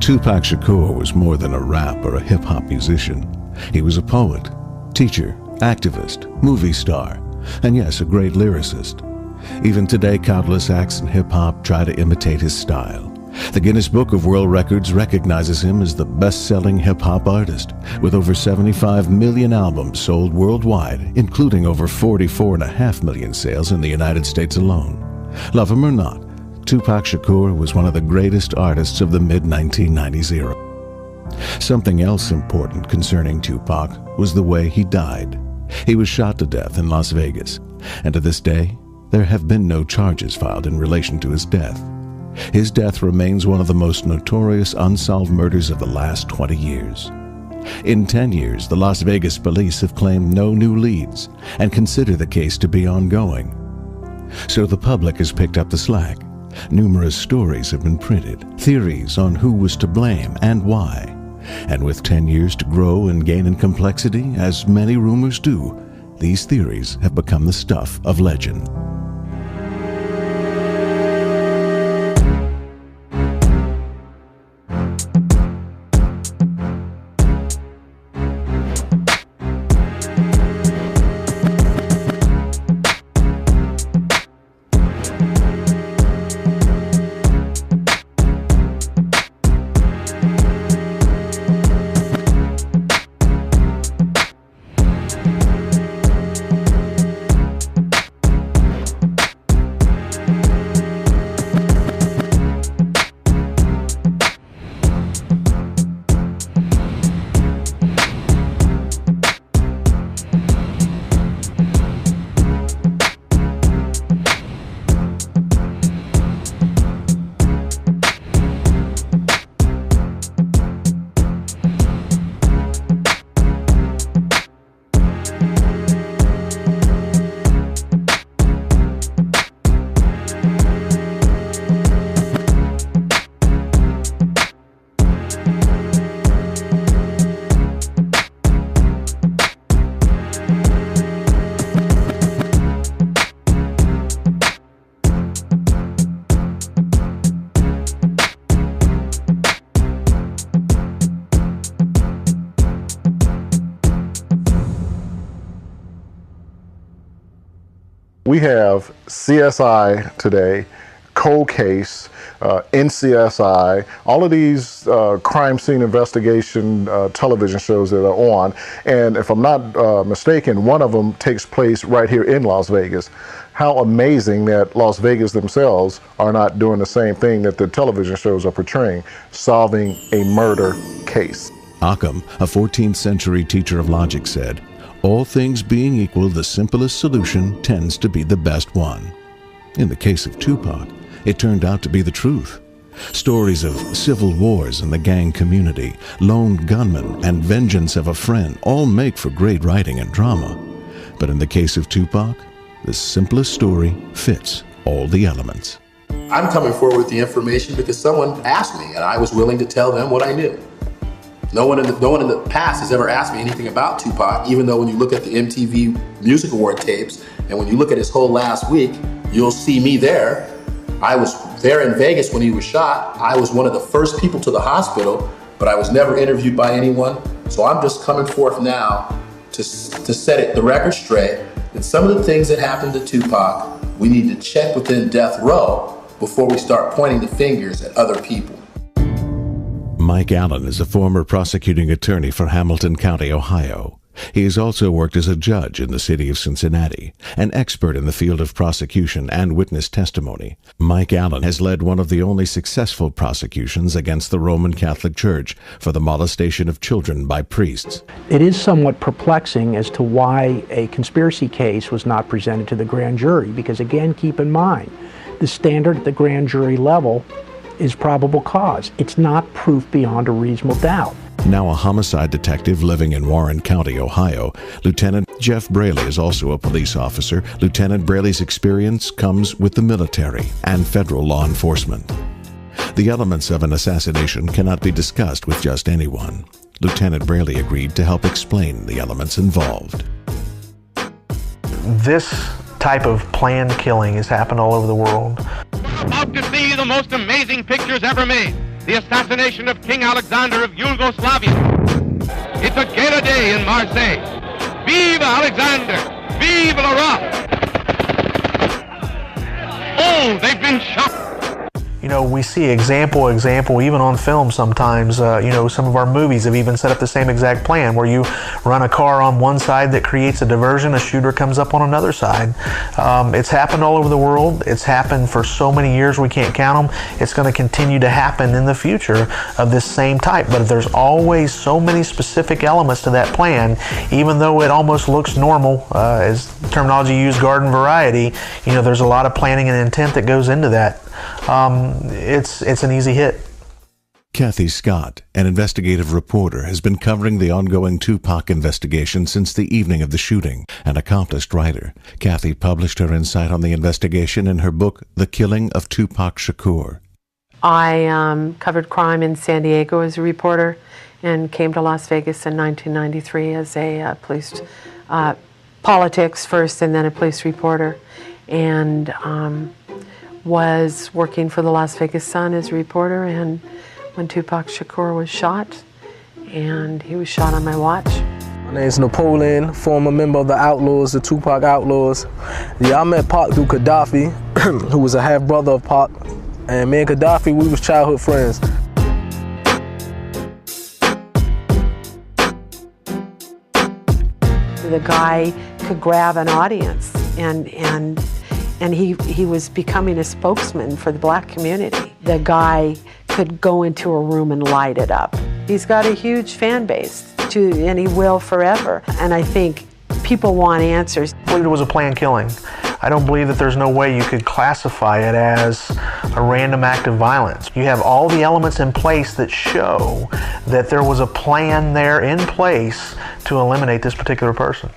Tupac Shakur was more than a rap or a hip-hop musician. He was a poet, teacher, activist, movie star, and yes, a great lyricist. Even today, countless acts in hip-hop try to imitate his style. The Guinness Book of World Records recognizes him as the best-selling hip-hop artist, with over 75 million albums sold worldwide, including over 44.5 million sales in the United States alone. Love him or not, Tupac Shakur was one of the greatest artists of the mid-1990s era. Something else important concerning Tupac was the way he died. He was shot to death in Las Vegas, and to this day, there have been no charges filed in relation to his death. His death remains one of the most notorious unsolved murders of the last 20 years. In 10 years, the Las Vegas police have claimed no new leads and consider the case to be ongoing. So the public has picked up the slack. Numerous stories have been printed, theories on who was to blame and why. And with 10 years to grow and gain in complexity, as many rumors do, these theories have become the stuff of legend. We have CSI Today, Cold Case, NCSI, all of these crime scene investigation television shows that are on. And if I'm not mistaken, one of them takes place right here in Las Vegas. How amazing that Las Vegas themselves are not doing the same thing that the television shows are portraying, solving a murder case. Occam, a 14th century teacher of logic, said, "All things being equal, the simplest solution tends to be the best one." In the case of Tupac, it turned out to be the truth. Stories of civil wars in the gang community, lone gunmen, and vengeance of a friend all make for great writing and drama. But in the case of Tupac, the simplest story fits all the elements. I'm coming forward with the information because someone asked me, and I was willing to tell them what I knew. No one in the past has ever asked me anything about Tupac, even though when you look at the MTV Music Award tapes, and when you look at his whole last week, you'll see me there. I was there in Vegas when he was shot. I was one of the first people to the hospital, but I was never interviewed by anyone. So I'm just coming forth now to set the record straight. And some of the things that happened to Tupac, we need to check within death row before we start pointing the fingers at other people. Mike Allen is a former prosecuting attorney for Hamilton County, Ohio. He has also worked as a judge in the city of Cincinnati, an expert in the field of prosecution and witness testimony. Mike Allen has led one of the only successful prosecutions against the Roman Catholic Church for the molestation of children by priests. It is somewhat perplexing as to why a conspiracy case was not presented to the grand jury, because again, keep in mind, the standard at the grand jury level is probable cause. It's not proof beyond a reasonable doubt. Now a homicide detective living in Warren County, Ohio, Lieutenant Jeff Braley is also a police officer. Lieutenant Braley's experience comes with the military and federal law enforcement. The elements of an assassination cannot be discussed with just anyone. Lieutenant Braley agreed to help explain the elements involved. This type of planned killing has happened all over the world. About to see the most amazing pictures ever made. the assassination of King Alexander of Yugoslavia. It's a gala day in Marseille. Vive Alexander! Vive le roi! Oh, they've been shot! You know, we see example, even on film sometimes. You know, some of our movies have even set up the same exact plan where you run a car on one side that creates a diversion, a shooter comes up on another side. It's happened all over the world. It's happened for so many years we can't count them. It's going to continue to happen in the future of this same type. But there's always so many specific elements to that plan, even though it almost looks normal, as terminology used, garden variety. You know, there's a lot of planning and intent that goes into that. It's an easy hit. Kathy Scott, an investigative reporter, has been covering the ongoing Tupac investigation since the evening of the shooting. An accomplished writer, Kathy published her insight on the investigation in her book, The Killing of Tupac Shakur. I covered crime in San Diego as a reporter and came to Las Vegas in 1993 as a police, politics first and then a police reporter, and was working for the Las Vegas Sun as a reporter, and when Tupac Shakur was shot, and he was shot on my watch. My name is Napoleon, former member of the Outlaws, the Tupac Outlaws. Yeah, I met Pac through Gaddafi, who was a half-brother of Pac, and me and Gaddafi, we was childhood friends. The guy could grab an audience, and he was becoming a spokesman for the black community. The guy could go into a room and light it up. He's got a huge fan base, and he will forever. And I think people want answers. I believe it was a planned killing. I don't believe that there's no way you could classify it as a random act of violence. You have all the elements in place that show that there was a plan there in place to eliminate this particular person.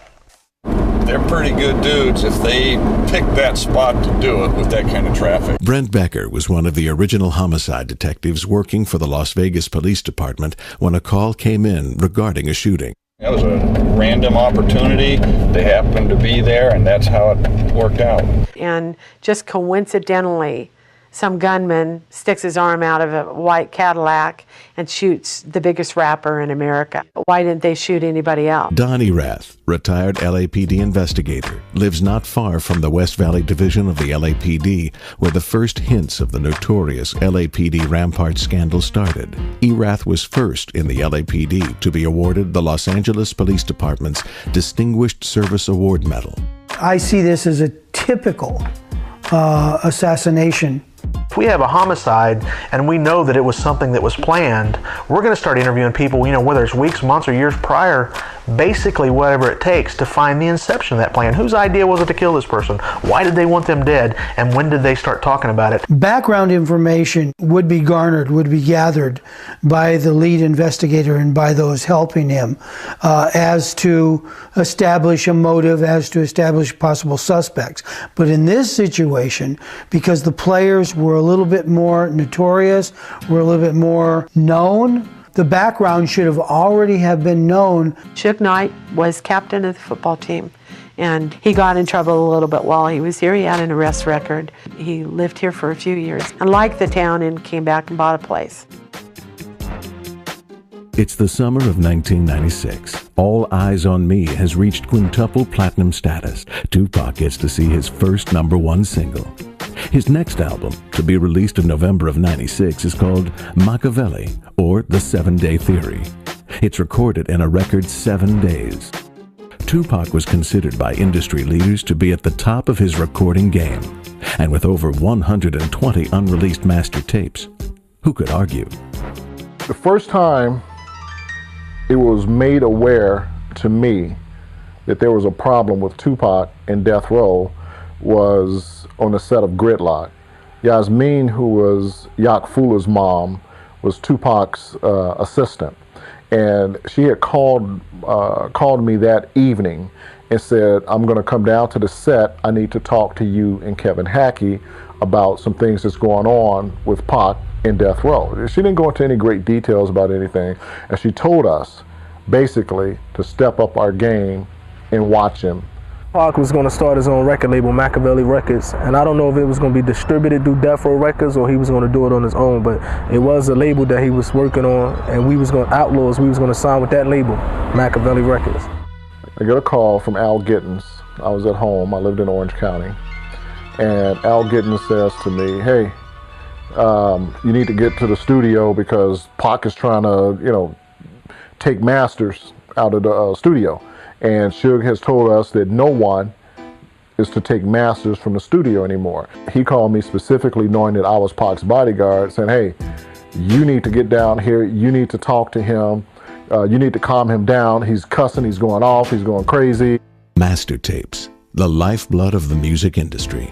They're pretty good dudes if they pick that spot to do it with that kind of traffic. Brent Becker was one of the original homicide detectives working for the Las Vegas Police Department when a call came in regarding a shooting. That was a random opportunity. They happened to be there, and that's how it worked out. And just coincidentally, some gunman sticks his arm out of a white Cadillac and shoots the biggest rapper in America. Why didn't they shoot anybody else? Don Erath, retired LAPD investigator, lives not far from the West Valley Division of the LAPD, where the first hints of the notorious LAPD Rampart scandal started. Erath was first in the LAPD to be awarded the Los Angeles Police Department's Distinguished Service Award Medal. I see this as a typical assassination. If we have a homicide and we know that it was something that was planned, we're going to start interviewing people, you know, whether it's weeks, months, or years prior, basically whatever it takes to find the inception of that plan. Whose idea was it to kill this person? Why did they want them dead? And when did they start talking about it? Background information would be garnered, would be gathered by the lead investigator and by those helping him as to establish a motive, as to establish possible suspects. But in this situation, because the players were a little bit more notorious, were a little bit more known, the background should have already have been known. Suge Knight was captain of the football team, and he got in trouble a little bit while he was here. He had an arrest record. He lived here for a few years and liked the town and came back and bought a place. It's the summer of 1996. All Eyes on Me has reached quintuple platinum status. Tupac gets to see his first #1 single. His next album, to be released in November of '96, is called Machiavelli, or The 7-Day Theory. It's recorded in a record 7 days. Tupac was considered by industry leaders to be at the top of his recording game. And with over 120 unreleased master tapes, who could argue? The first time it was made aware to me that there was a problem with Tupac and Death Row was on the set of Gridlock. Yasmin, who was Yak Fula's mom, was Tupac's assistant. And she had called me that evening and said, I'm going to come down to the set. I need to talk to you and Kevin Hackey about some things that's going on with Pac in Death Row. She didn't go into any great details about anything, and she told us basically to step up our game and watch him Pac was going to start his own record label, Machiavelli Records, and I don't know if it was going to be distributed through Death Row Records or he was going to do it on his own, but it was a label that he was working on, and we was going to, Outlaws, we was going to sign with that label, Machiavelli Records. I got a call from Al Gittins. I was at home, I lived in Orange County, and Al Gittins says to me, hey, you need to get to the studio because Pac is trying to, take masters out of the studio. And Suge has told us that no one is to take masters from the studio anymore. He called me specifically knowing that I was Pac's bodyguard, saying, hey, you need to get down here, you need to talk to him, you need to calm him down, he's cussing, he's going off, he's going crazy. Master tapes, the lifeblood of the music industry.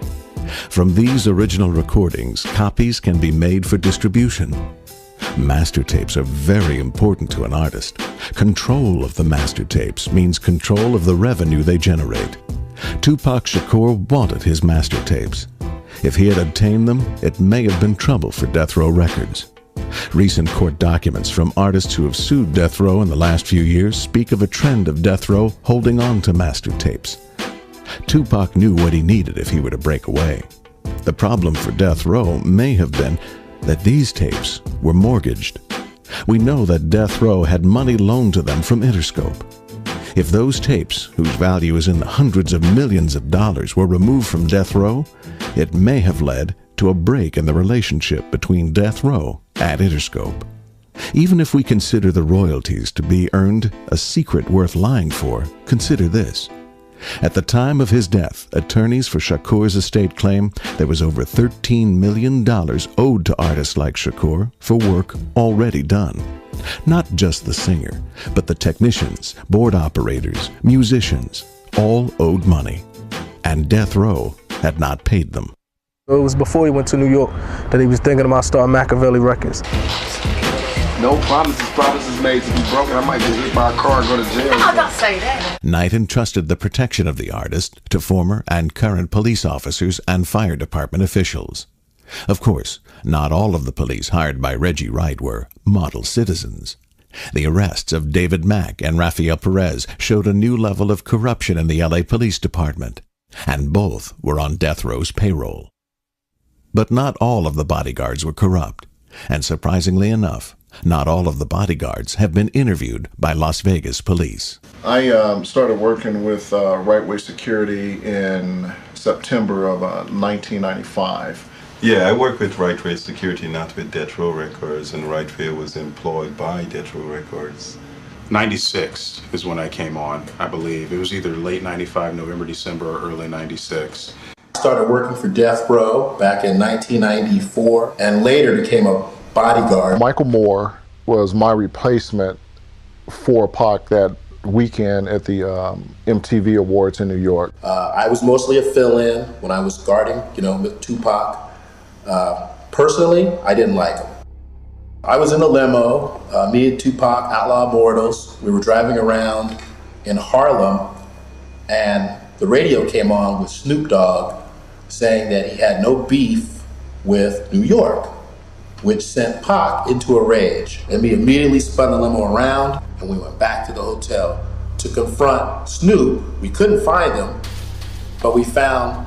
From these original recordings, copies can be made for distribution. Master tapes are very important to an artist. Control of the master tapes means control of the revenue they generate. Tupac Shakur wanted his master tapes. If he had obtained them, it may have been trouble for Death Row Records. Recent court documents from artists who have sued Death Row in the last few years speak of a trend of Death Row holding on to master tapes. Tupac knew what he needed if he were to break away. The problem for Death Row may have been that these tapes were mortgaged. We know that Death Row had money loaned to them from Interscope. If those tapes, whose value is in the hundreds of millions of dollars, were removed from Death Row, it may have led to a break in the relationship between Death Row and Interscope. Even if we consider the royalties to be earned a secret worth lying for, consider this. At the time of his death, attorneys for Shakur's estate claim there was over $13 million owed to artists like Shakur for work already done. Not just the singer, but the technicians, board operators, musicians, all owed money. And Death Row had not paid them. It was before he went to New York that he was thinking about starting Machiavelli Records. No promises made to be broken. I might get hit by a car and go to jail. Oh, don't say that. Knight entrusted the protection of the artist to former and current police officers and fire department officials. Of course, not all of the police hired by Reggie Wright were model citizens. The arrests of David Mack and Rafael Perez showed a new level of corruption in the LA Police Department, and both were on Death Row's payroll. But not all of the bodyguards were corrupt, and surprisingly enough, not all of the bodyguards have been interviewed by Las Vegas police. I started working with Right Way Security in September of 1995. Yeah, I work with Right Way Security, not with Death Row Records, and Right Way was employed by Death Row Records. 96 is when I came on, I believe. It was either late 95, November, December, or early 96. I started working for Death Row back in 1994 and later became a bodyguard. Michael Moore was my replacement for Pac that weekend at the MTV Awards in New York. I was mostly a fill-in when I was guarding, with Tupac. Personally, I didn't like him. I was in a limo, me and Tupac, Outlaw Mortals. We were driving around in Harlem, and the radio came on with Snoop Dogg saying that he had no beef with New York, which sent Pac into a rage. And we immediately spun the limo around, and we went back to the hotel to confront Snoop. We couldn't find him, but we found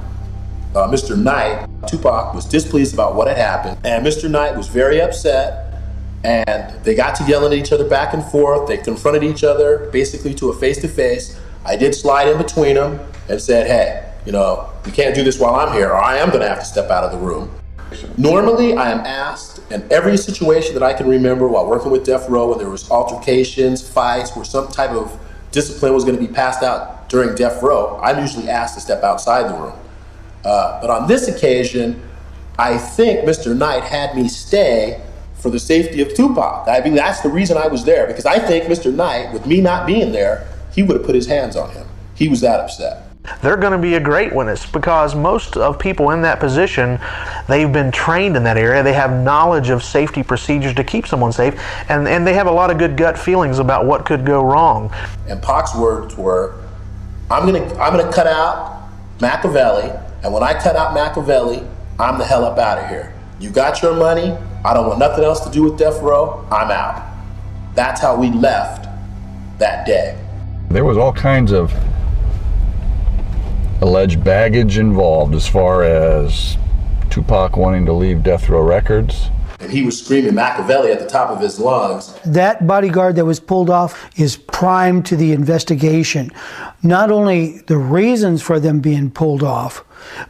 Mr. Knight. Tupac was displeased about what had happened, and Mr. Knight was very upset, and they got to yelling at each other back and forth. They confronted each other, basically to a face-to-face. I did slide in between them and said, hey, you can't do this while I'm here, or I am gonna have to step out of the room. Normally, I am asked in every situation that I can remember while working with Death Row, when there was altercations, fights, where some type of discipline was gonna be passed out during Death Row, I'm usually asked to step outside the room. But on this occasion, I think Mr. Knight had me stay for the safety of Tupac. I mean, that's the reason I was there, because I think Mr. Knight, with me not being there, he would have put his hands on him. He was that upset. They're going to be a great witness, because most of people in that position, they've been trained in that area. They have knowledge of safety procedures to keep someone safe, and they have a lot of good gut feelings about what could go wrong. And Pac's words were, I'm gonna cut out Machiavelli, and when I cut out Machiavelli, I'm the hell up out of here. You got your money, I don't want nothing else to do with Death Row, I'm out. That's how we left that day. There was all kinds of alleged baggage involved as far as Tupac wanting to leave Death Row Records. And he was screaming Machiavelli at the top of his lungs. That bodyguard that was pulled off is prime to the investigation. Not only the reasons for them being pulled off,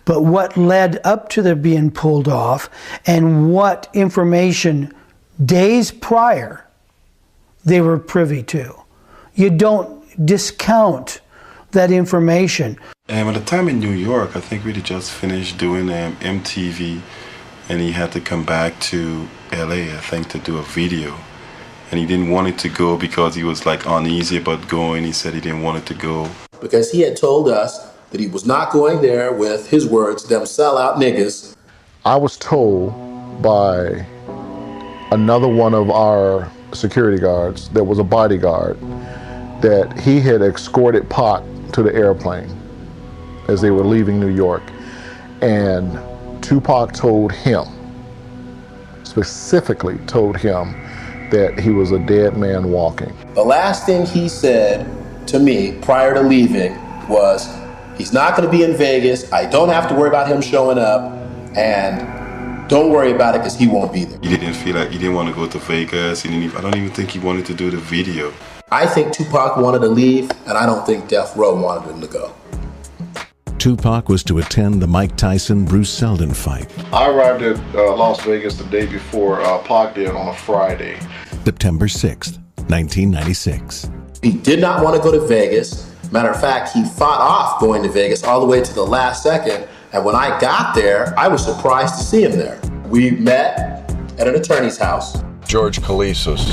but what led up to their being pulled off and what information days prior they were privy to. You don't discount that information. At the time in New York, I think we had just finished doing MTV, and he had to come back to LA, I think, to do a video. And he didn't want it to go because he was like uneasy about going. He said he didn't want it to go. Because he had told us that he was not going there with, his words, them sellout niggas. I was told by another one of our security guards that was a bodyguard that he had escorted Pac to the airplane as they were leaving New York. And Tupac told him, specifically told him, that he was a dead man walking. The last thing he said to me prior to leaving was, he's not going to be in Vegas. I don't have to worry about him showing up, and don't worry about it because he won't be there. He didn't feel like he didn't want to go to Vegas. I don't even think he wanted to do the video. I think Tupac wanted to leave, and I don't think Death Row wanted him to go. Tupac was to attend the Mike Tyson-Bruce Seldon fight. I arrived at Las Vegas the day before Pac did on a Friday. September 6th, 1996. He did not want to go to Vegas. Matter of fact, he fought off going to Vegas all the way to the last second. And when I got there, I was surprised to see him there. We met at an attorney's house. George Kalisis.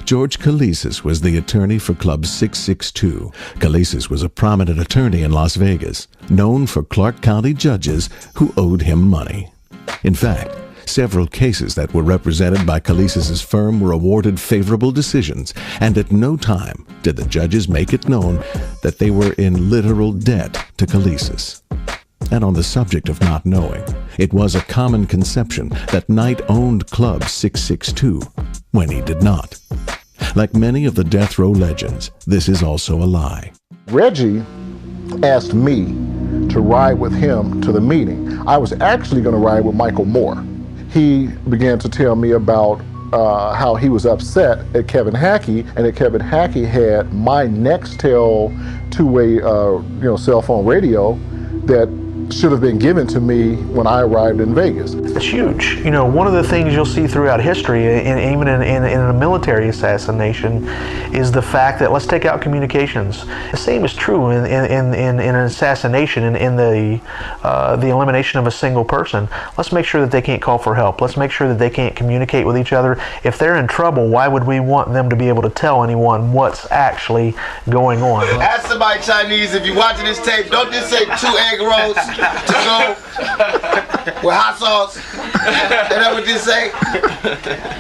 George Kalisis was the attorney for Club 662. Kalisis was a prominent attorney in Las Vegas, known for Clark County judges who owed him money. In fact, several cases that were represented by Kalisis's firm were awarded favorable decisions, and at no time did the judges make it known that they were in literal debt to Kalisis. And on the subject of not knowing, it was a common conception that Knight owned Club 662 when he did not. Like many of the death row legends, this is also a lie. Reggie asked me to ride with him to the meeting. I was actually going to ride with Michael Moore. He began to tell me about how he was upset at Kevin Hackey, and that Kevin Hackey had my Nextel two-way cell phone radio that should have been given to me when I arrived in Vegas. It's huge. You know, one of the things you'll see throughout history, even in a military assassination, is the fact that, let's take out communications. The same is true in an assassination, in the elimination of a single person. Let's make sure that they can't call for help. Let's make sure that they can't communicate with each other. If they're in trouble, why would we want them to be able to tell anyone what's actually going on? Ask somebody Chinese, if you're watching this tape, don't just say 2 egg rolls to go with hot sauce. Is that what you say?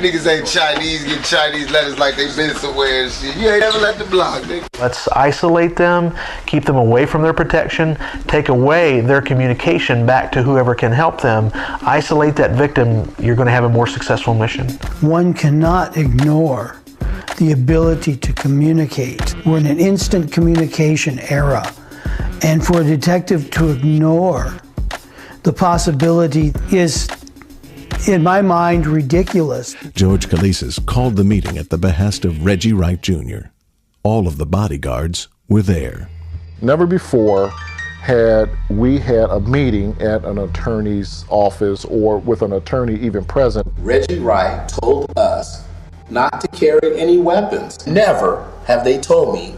Niggas ain't Chinese, get Chinese letters like they been somewhere and shit. You ain't ever let them block, nigga. Let's isolate them, keep them away from their protection, take away their communication back to whoever can help them, isolate that victim. You're going to have a more successful mission. One cannot ignore the ability to communicate. We're in an instant communication era. And for a detective to ignore the possibility is, in my mind, ridiculous. George Kalisis called the meeting at the behest of Reggie Wright Jr. All of the bodyguards were there. Never before had we had a meeting at an attorney's office or with an attorney even present. Reggie Wright told us not to carry any weapons. Never have they told me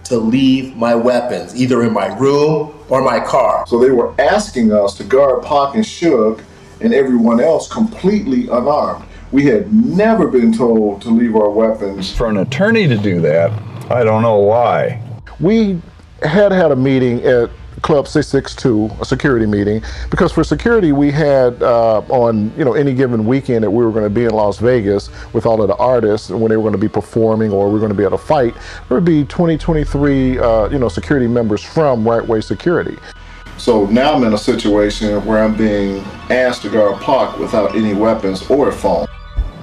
to leave my weapons, either in my room or my car. So they were asking us to guard Pac and Suge and everyone else completely unarmed. We had never been told to leave our weapons. For an attorney to do that, I don't know why. We had a meeting at Club 662, a security meeting, because for security we had on any given weekend that we were going to be in Las Vegas with all of the artists, and when they were going to be performing or we were going to be at a fight, there would be 23 security members from Right Way Security. So now I'm in a situation where I'm being asked to guard Pac without any weapons or a phone.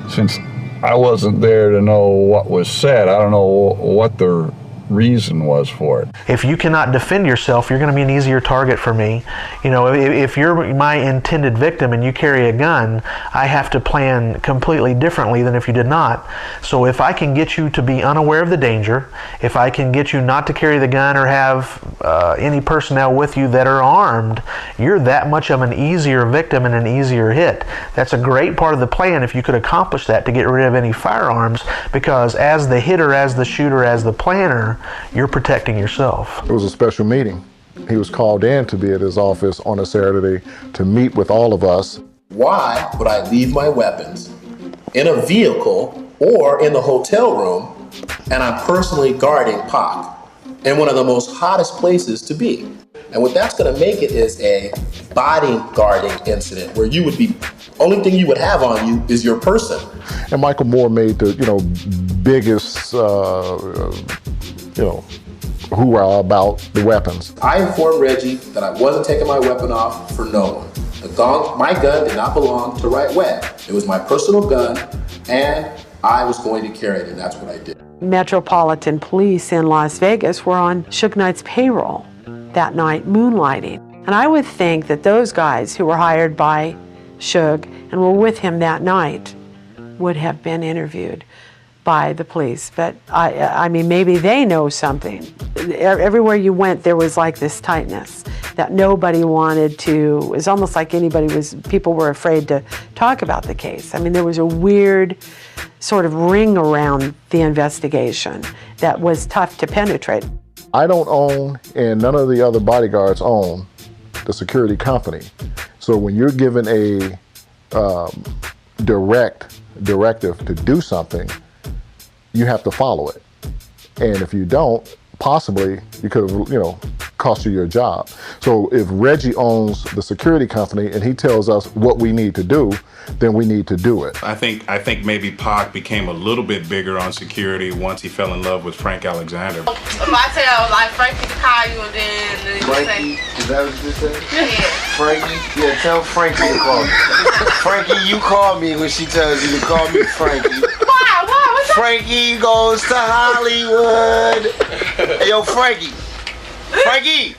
Since I wasn't there to know what was said, I don't know what the reason was for it. If you cannot defend yourself, you're going to be an easier target for me. You know, if you're my intended victim and you carry a gun, I have to plan completely differently than if you did not. So if I can get you to be unaware of the danger, if I can get you not to carry the gun or have any personnel with you that are armed, you're that much of an easier victim and an easier hit. That's a great part of the plan if you could accomplish that, to get rid of any firearms, because as the hitter, as the shooter, as the planner, you're protecting yourself. It was a special meeting. He was called in to be at his office on a Saturday to meet with all of us. Why would I leave my weapons in a vehicle or in the hotel room and I'm personally guarding Pac in one of the most hottest places to be? And what that's going to make it is a bodyguarding incident where you would be, only thing you would have on you is your person. And Michael Moore made the, biggest, hoorah about the weapons. I informed Reggie that I wasn't taking my weapon off for no one. My gun did not belong to Right Way. It was my personal gun, and I was going to carry it, and that's what I did. Metropolitan Police in Las Vegas were on Suge Knight's payroll that night, moonlighting. And I would think that those guys who were hired by Suge and were with him that night would have been interviewed by the police. But I mean, maybe they know something. Everywhere you went, there was like this tightness that nobody wanted to, it was almost like people were afraid to talk about the case. I mean, there was a weird sort of ring around the investigation that was tough to penetrate. I don't own, and none of the other bodyguards own, the security company. So when you're given a directive to do something, you have to follow it. And if you don't, possibly you could have, cost you your job. So if Reggie owns the security company and he tells us what we need to do, then we need to do it. I think maybe Pac became a little bit bigger on security once he fell in love with Frank Alexander. If I tell, like, Frankie to call you and then you Frankie, say... is that what you said? Yeah. Frankie? Yeah, tell Frankie to call me. Frankie, you call me when she tells you to call me Frankie. Why? What's that? Frankie goes to Hollywood. Hey, yo, Frankie. Frankie!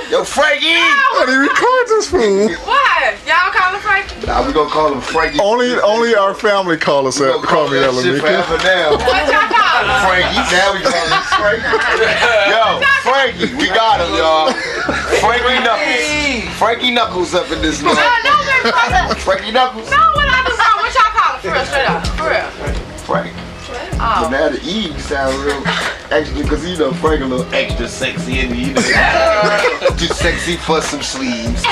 Yo, Frankie! How do you record this fool? What? Y'all call him Frankie? Nah, we gonna call him Frankie. Only our family call me that, shit forever now. What y'all call him? Frankie. Now we call him Frankie. Yo, Frankie, we got him, y'all. Frankie Knuckles. Frankie Knuckles up in this mother. No, Frankie Knuckles. No, what I just saw. What y'all call him? For real, straight up. For real. Frank. Oh. But now the E sound real, actually, because Frank a little extra sexy and too sexy for some sleeves.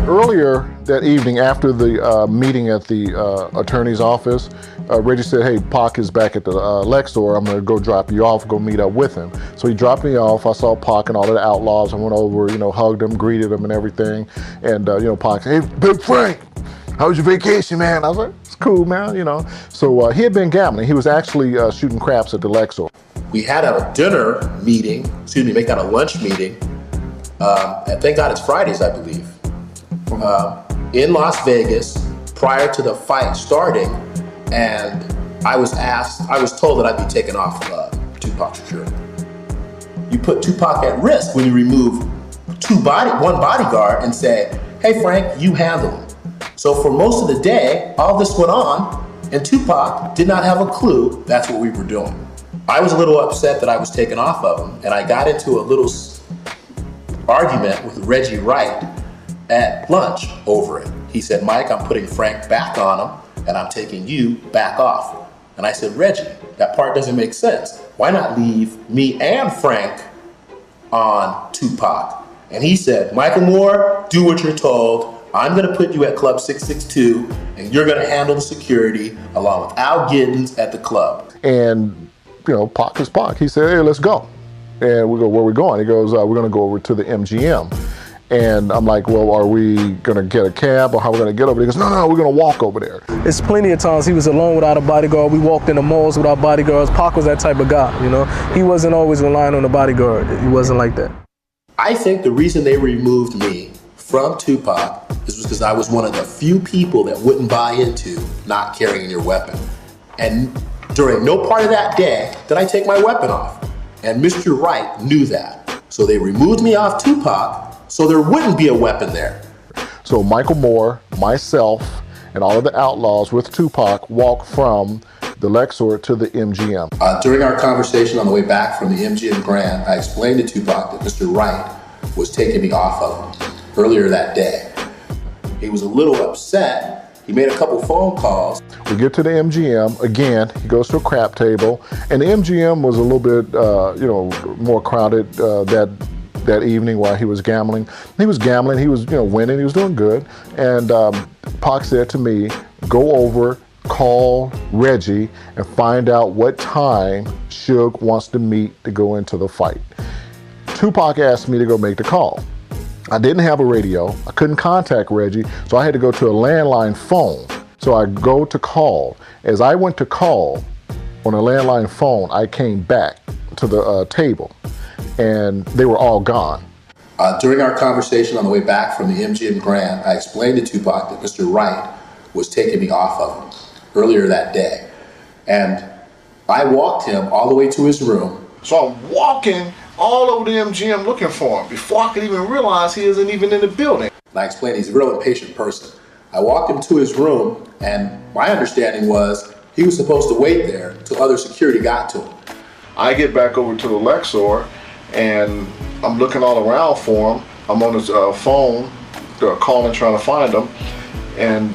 Earlier that evening, after the meeting at the attorney's office, Reggie said, hey, Pac is back at the Lex store. I'm going to go drop you off, go meet up with him. So he dropped me off. I saw Pac and all of the outlaws. I went over, hugged him, greeted him and everything. And, Pac said, hey, Big Frank, how was your vacation, man? I was like, it's cool, man, So he had been gambling. He was actually shooting craps at the Lex store. We had a dinner meeting, make that a lunch meeting. And thank God it's Fridays, I believe. In Las Vegas, prior to the fight starting, and I was told that I'd be taken off Tupac's security. You put Tupac at risk when you remove one bodyguard and say, hey Frank, you handle him. So for most of the day, all this went on, and Tupac did not have a clue that's what we were doing. I was a little upset that I was taken off of him, and I got into a little argument with Reggie Wright at lunch over it. He said, Mike, I'm putting Frank back on him, and I'm taking you back off. And I said, Reggie, that part doesn't make sense. Why not leave me and Frank on Tupac? And he said, Michael Moore, do what you're told. I'm gonna put you at Club 662, and you're gonna handle the security along with Al Giddens at the club. And, Pac is Pac. He said, hey, let's go. And we go, where are we going? He goes, we're gonna go over to the MGM. And I'm like, well, are we gonna get a cab or how are we gonna get over there? He goes, no, we're gonna walk over there. It's plenty of times he was alone without a bodyguard. We walked in the malls without bodyguards. Pac was that type of guy, He wasn't always relying on a bodyguard. He wasn't like that. I think the reason they removed me from Tupac This was because I was one of the few people that wouldn't buy into not carrying your weapon. And during no part of that day did I take my weapon off. And Mr. Wright knew that. So they removed me off Tupac so there wouldn't be a weapon there. So Michael Moore, myself, and all of the outlaws with Tupac walked from the Lexor to the MGM. During our conversation on the way back from the MGM Grand, I explained to Tupac that Mr. Wright was taking me off of him earlier that day. He was a little upset. He made a couple phone calls. We get to the MGM, again, he goes to a crap table, and the MGM was a little bit, more crowded that evening while he was gambling. He was gambling, he was, winning, he was doing good, and Pac said to me, go over, call Reggie, and find out what time Suge wants to meet to go into the fight. Tupac asked me to go make the call. I didn't have a radio, I couldn't contact Reggie, so I had to go to a landline phone. So I go to call. As I went to call on a landline phone, I came back to the table, and they were all gone. During our conversation on the way back from the MGM Grand, I explained to Tupac that Mr. Wright was taking me off of him earlier that day. And I walked him all the way to his room. So I'm walking all over the MGM looking for him before I could even realize he isn't even in the building. And I explained he's a real impatient person. I walked him to his room, and my understanding was he was supposed to wait there until other security got to him. I get back over to the Lexor, and I'm looking all around for him. I'm on his phone, calling, trying to find him, and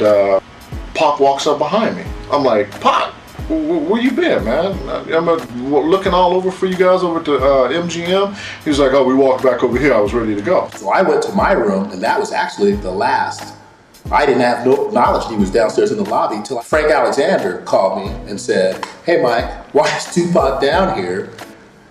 Pac walks up behind me. I'm like, Pac, where you been, man? I'm looking all over for you guys over at the MGM. He was like, oh, we walked back over here. I was ready to go. So I went to my room, and that was actually the last. I didn't have no knowledge he was downstairs in the lobby until Frank Alexander called me and said, hey, Mike, why is Tupac down here?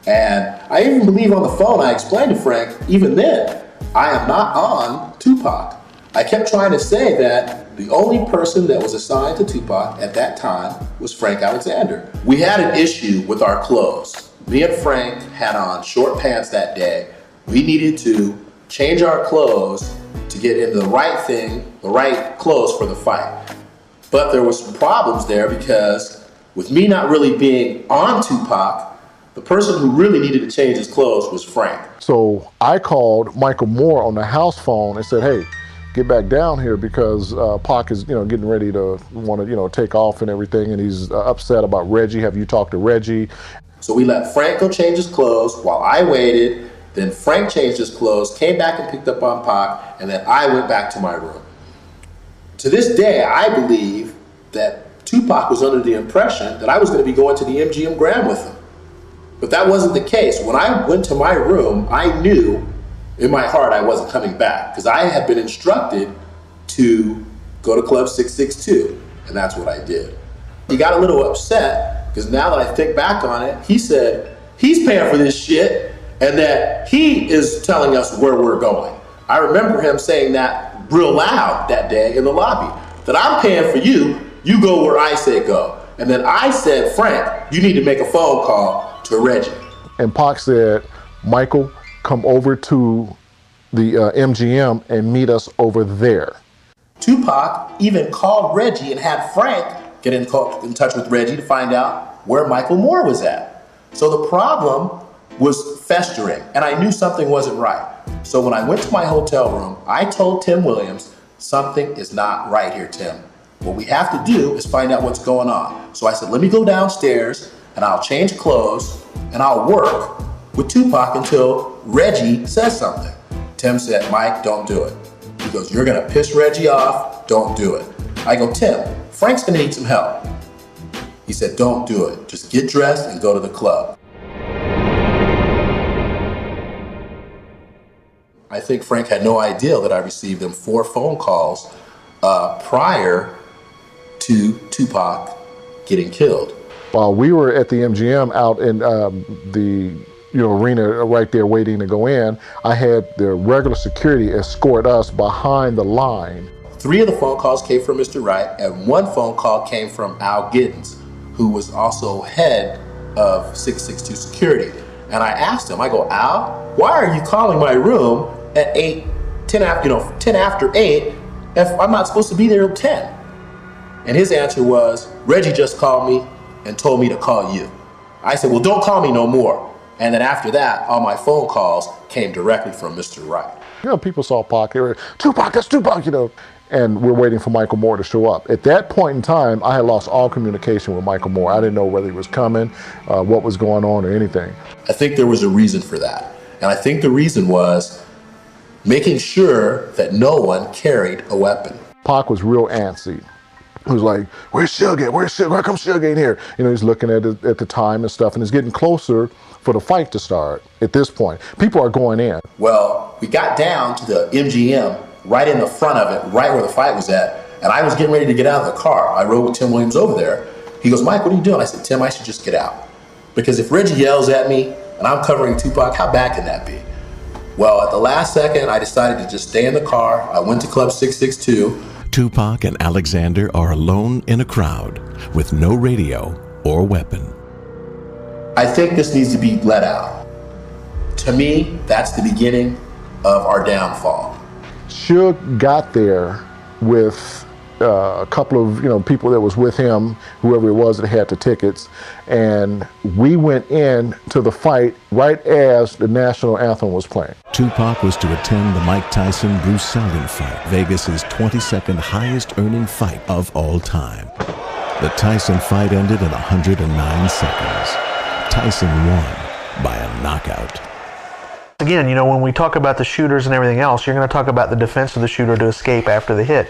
And I even believe on the phone, I explained to Frank, even then, I am not on Tupac. I kept trying to say that the only person that was assigned to Tupac at that time was Frank Alexander. We had an issue with our clothes. Me and Frank had on short pants that day. We needed to change our clothes to get into the right clothes for the fight. But there was some problems there because with me not really being on Tupac, the person who really needed to change his clothes was Frank. So I called Michael Moore on the house phone and said, hey, get back down here because Pac is, getting ready to want to, take off and everything, and he's upset about Reggie. Have you talked to Reggie? So we let Frank go change his clothes while I waited. Then Frank changed his clothes, came back and picked up on Pac, and then I went back to my room. To this day, I believe that Tupac was under the impression that I was going to be going to the MGM Grand with him. But that wasn't the case. When I went to my room, I knew in my heart I wasn't coming back because I had been instructed to go to Club 662, and that's what I did. He got a little upset because now that I think back on it, he said he's paying for this shit and that he is telling us where we're going. I remember him saying that real loud that day in the lobby, that I'm paying for you, you go where I say go. And then I said, Frank, you need to make a phone call to Reggie. And Pac said, Michael, come over to the MGM and meet us over there. Tupac even called Reggie and had Frank get in touch with Reggie to find out where Michael Moore was at. So the problem was festering, and I knew something wasn't right. So when I went to my hotel room, I told Tim Williams, something is not right here, Tim. What we have to do is find out what's going on. So I said, let me go downstairs and I'll change clothes and I'll work with Tupac until Reggie says something. Tim said, Mike, don't do it. He goes, you're gonna piss Reggie off, don't do it. I go, Tim, Frank's gonna need some help. He said, don't do it. Just get dressed and go to the club. I think Frank had no idea that I received them 4 phone calls prior to Tupac getting killed. While we were at the MGM out in the arena right there waiting to go in, I had the regular security escort us behind the line. 3 of the phone calls came from Mr. Wright, and 1 phone call came from Al Giddens, who was also head of 662 security. And I asked him, I go, Al, why are you calling my room at 10 after 8 if I'm not supposed to be there till 10? And his answer was, Reggie just called me and told me to call you. I said, well, don't call me no more. And then after that, all my phone calls came directly from Mr. Wright. You know, people saw Pac, they were, Tupac, that's Tupac, you know, and we're waiting for Michael Moore to show up. At that point in time, I had lost all communication with Michael Moore. I didn't know whether he was coming, what was going on, or anything. I think there was a reason for that. And I think the reason was making sure that no one carried a weapon. Pac was real antsy. He was like, where's Suge at? Where's Suge? Why come Suge ain't here? You know, he's looking at it at the time and stuff, and it's getting closer for the fight to start at this point. People are going in. Well, we got down to the MGM, right in the front of it, right where the fight was at, and I was getting ready to get out of the car. I rode with Tim Williams over there. He goes, Mike, what are you doing? I said, Tim, I should just get out. Because if Reggie yells at me and I'm covering Tupac, how bad can that be? Well, at the last second, I decided to just stay in the car. I went to Club 662. Tupac and Alexander are alone in a crowd with no radio or weapon. I think this needs to be let out. To me, that's the beginning of our downfall. Suge got there with a couple of people that was with him, whoever it was that had the tickets, and we went in to the fight right as the national anthem was playing. Tupac was to attend the Mike Tyson-Bruce Seldon fight, Vegas's 22nd highest earning fight of all time. The Tyson fight ended in 109 seconds. Tyson won by a knockout. Again, you know, when we talk about the shooters and everything else, you're going to talk about the defense of the shooter to escape after the hit.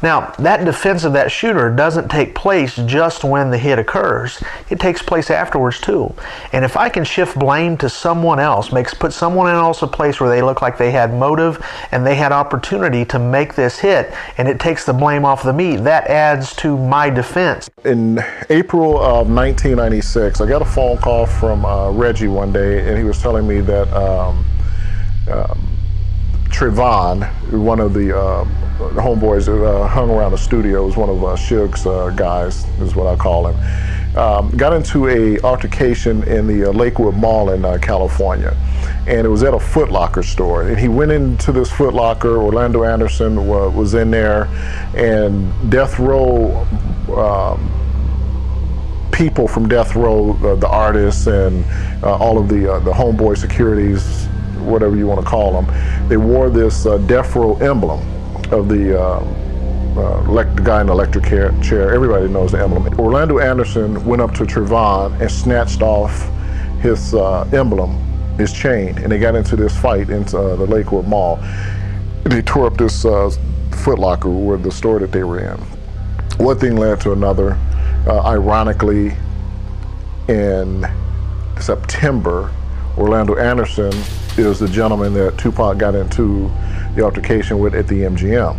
Now, that defense of that shooter doesn't take place just when the hit occurs. It takes place afterwards too. And if I can shift blame to someone else, put someone else in a place where they look like they had motive and they had opportunity to make this hit, and it takes the blame off of me, that adds to my defense. In April of 1996, I got a phone call from Reggie one day, and he was telling me that Trayvon, one of the homeboys that hung around the studio, was one of Suge's guys, is what I call him, got into a altercation in the Lakewood Mall in California. And it was at a Foot Locker store. And he went into this Foot Locker, Orlando Anderson was in there, and Death Row, people from Death Row, the artists and all of the homeboy securities, whatever you want to call them, they wore this Death Row emblem of the guy in the electric chair. Everybody knows the emblem. Orlando Anderson went up to Trayvon and snatched off his emblem, his chain, and they got into this fight into the Lakewood Mall. They tore up this Foot Locker, where the store that they were in. One thing led to another. Ironically, in September, Orlando Anderson is the gentleman that Tupac got into the altercation with at the MGM.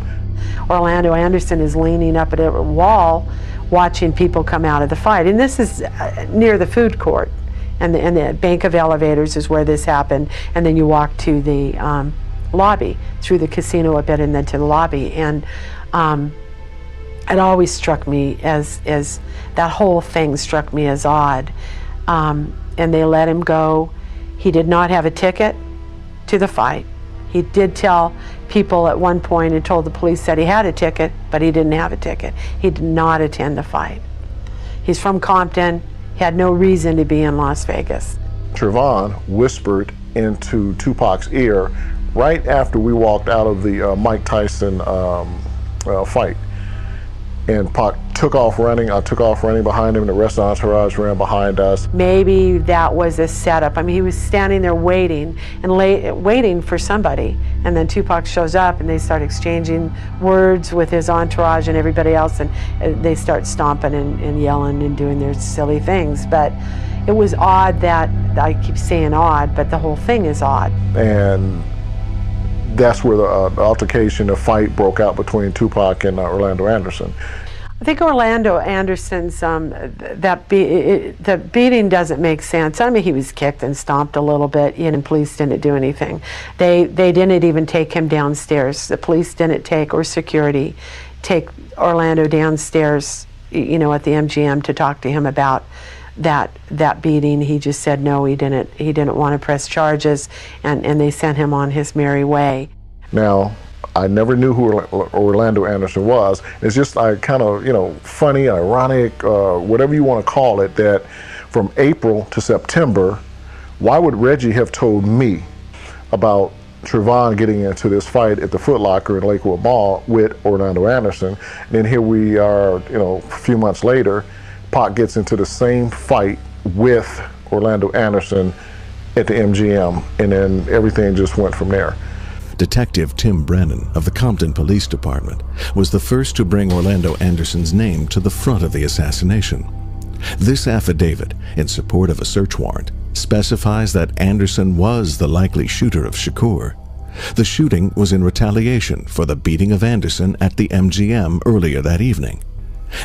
Orlando Anderson is leaning up at a wall watching people come out of the fight. And this is near the food court. And the bank of elevators is where this happened. And then you walk to the lobby, through the casino a bit and then to the lobby. And it always struck me as that whole thing struck me as odd. And they let him go. He did not have a ticket to the fight. He did tell people at one point and told the police that he had a ticket, but he didn't have a ticket. He did not attend the fight. He's from Compton. He had no reason to be in Las Vegas. Trayvon whispered into Tupac's ear right after we walked out of the Mike Tyson fight. And Pac took off running. I took off running behind him, and the rest of the entourage ran behind us. Maybe that was a setup. I mean, he was standing there waiting and waiting for somebody. And then Tupac shows up, and they start exchanging words with his entourage and everybody else, and they start stomping and yelling and doing their silly things. But it was odd that, I keep saying odd, but the whole thing is odd. And that's where the altercation, the fight broke out between Tupac and Orlando Anderson. I think Orlando Anderson's, the beating doesn't make sense. I mean, he was kicked and stomped a little bit, and police didn't do anything. They didn't even take him downstairs. The police didn't or security take Orlando downstairs, at the MGM to talk to him about that beating. He just said no, he didn't want to press charges, and they sent him on his merry way. Now, I never knew who Orlando Anderson was. It's just kind of, funny, ironic, whatever you want to call it, that from April to September, why would Reggie have told me about Trayvon getting into this fight at the Foot Locker in Lakewood Mall with Orlando Anderson? And then here we are, a few months later, Pac gets into the same fight with Orlando Anderson at the MGM, and then everything just went from there. Detective Tim Brennan of the Compton Police Department was the first to bring Orlando Anderson's name to the front of the assassination. This affidavit, in support of a search warrant, specifies that Anderson was the likely shooter of Shakur. The shooting was in retaliation for the beating of Anderson at the MGM earlier that evening.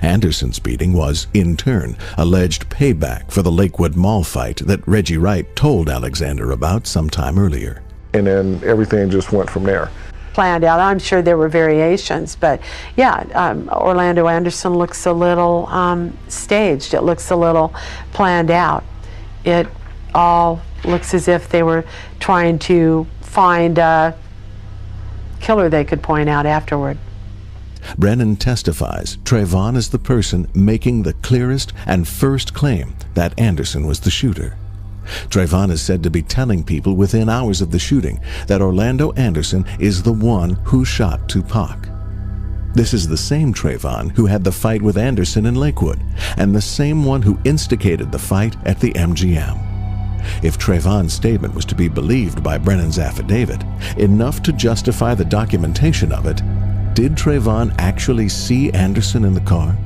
Anderson's beating was, in turn, alleged payback for the Lakewood Mall fight that Reggie Wright told Alexander about some time earlier. And then everything just went from there. Planned out. I'm sure there were variations, but yeah, Orlando Anderson looks a little staged. It looks a little planned out. It all looks as if they were trying to find a killer they could point out afterward. Brennan testifies Trayvon is the person making the clearest and first claim that Anderson was the shooter. Trayvon is said to be telling people within hours of the shooting that Orlando Anderson is the one who shot Tupac. This is the same Trayvon who had the fight with Anderson in Lakewood, and the same one who instigated the fight at the MGM. If Trayvon's statement was to be believed by Brennan's affidavit, enough to justify the documentation of it, did Trayvon actually see Anderson in the car?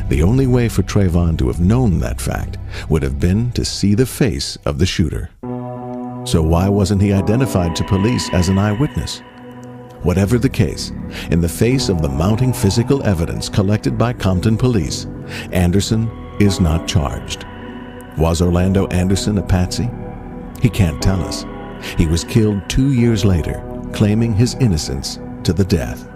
The only way for Trayvon to have known that fact would have been to see the face of the shooter. So why wasn't he identified to police as an eyewitness? Whatever the case, in the face of the mounting physical evidence collected by Compton Police, Anderson is not charged. Was Orlando Anderson a patsy? He can't tell us. He was killed 2 years later, claiming his innocence to the death.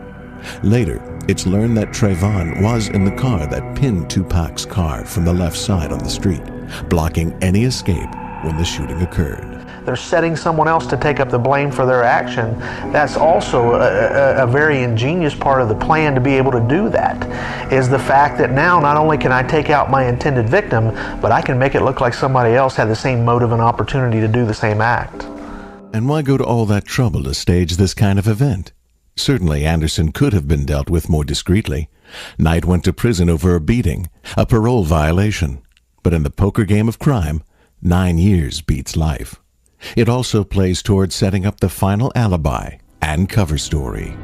Later, it's learned that Trayvon was in the car that pinned Tupac's car from the left side on the street, blocking any escape when the shooting occurred. They're setting someone else to take up the blame for their action. That's also a very ingenious part of the plan to be able to do that, is the fact that now not only can I take out my intended victim, but I can make it look like somebody else had the same motive and opportunity to do the same act. And why go to all that trouble to stage this kind of event? Certainly Anderson could have been dealt with more discreetly. Knight went to prison over a beating, a parole violation. But in the poker game of crime, 9 years beats life. It also plays towards setting up the final alibi and cover story.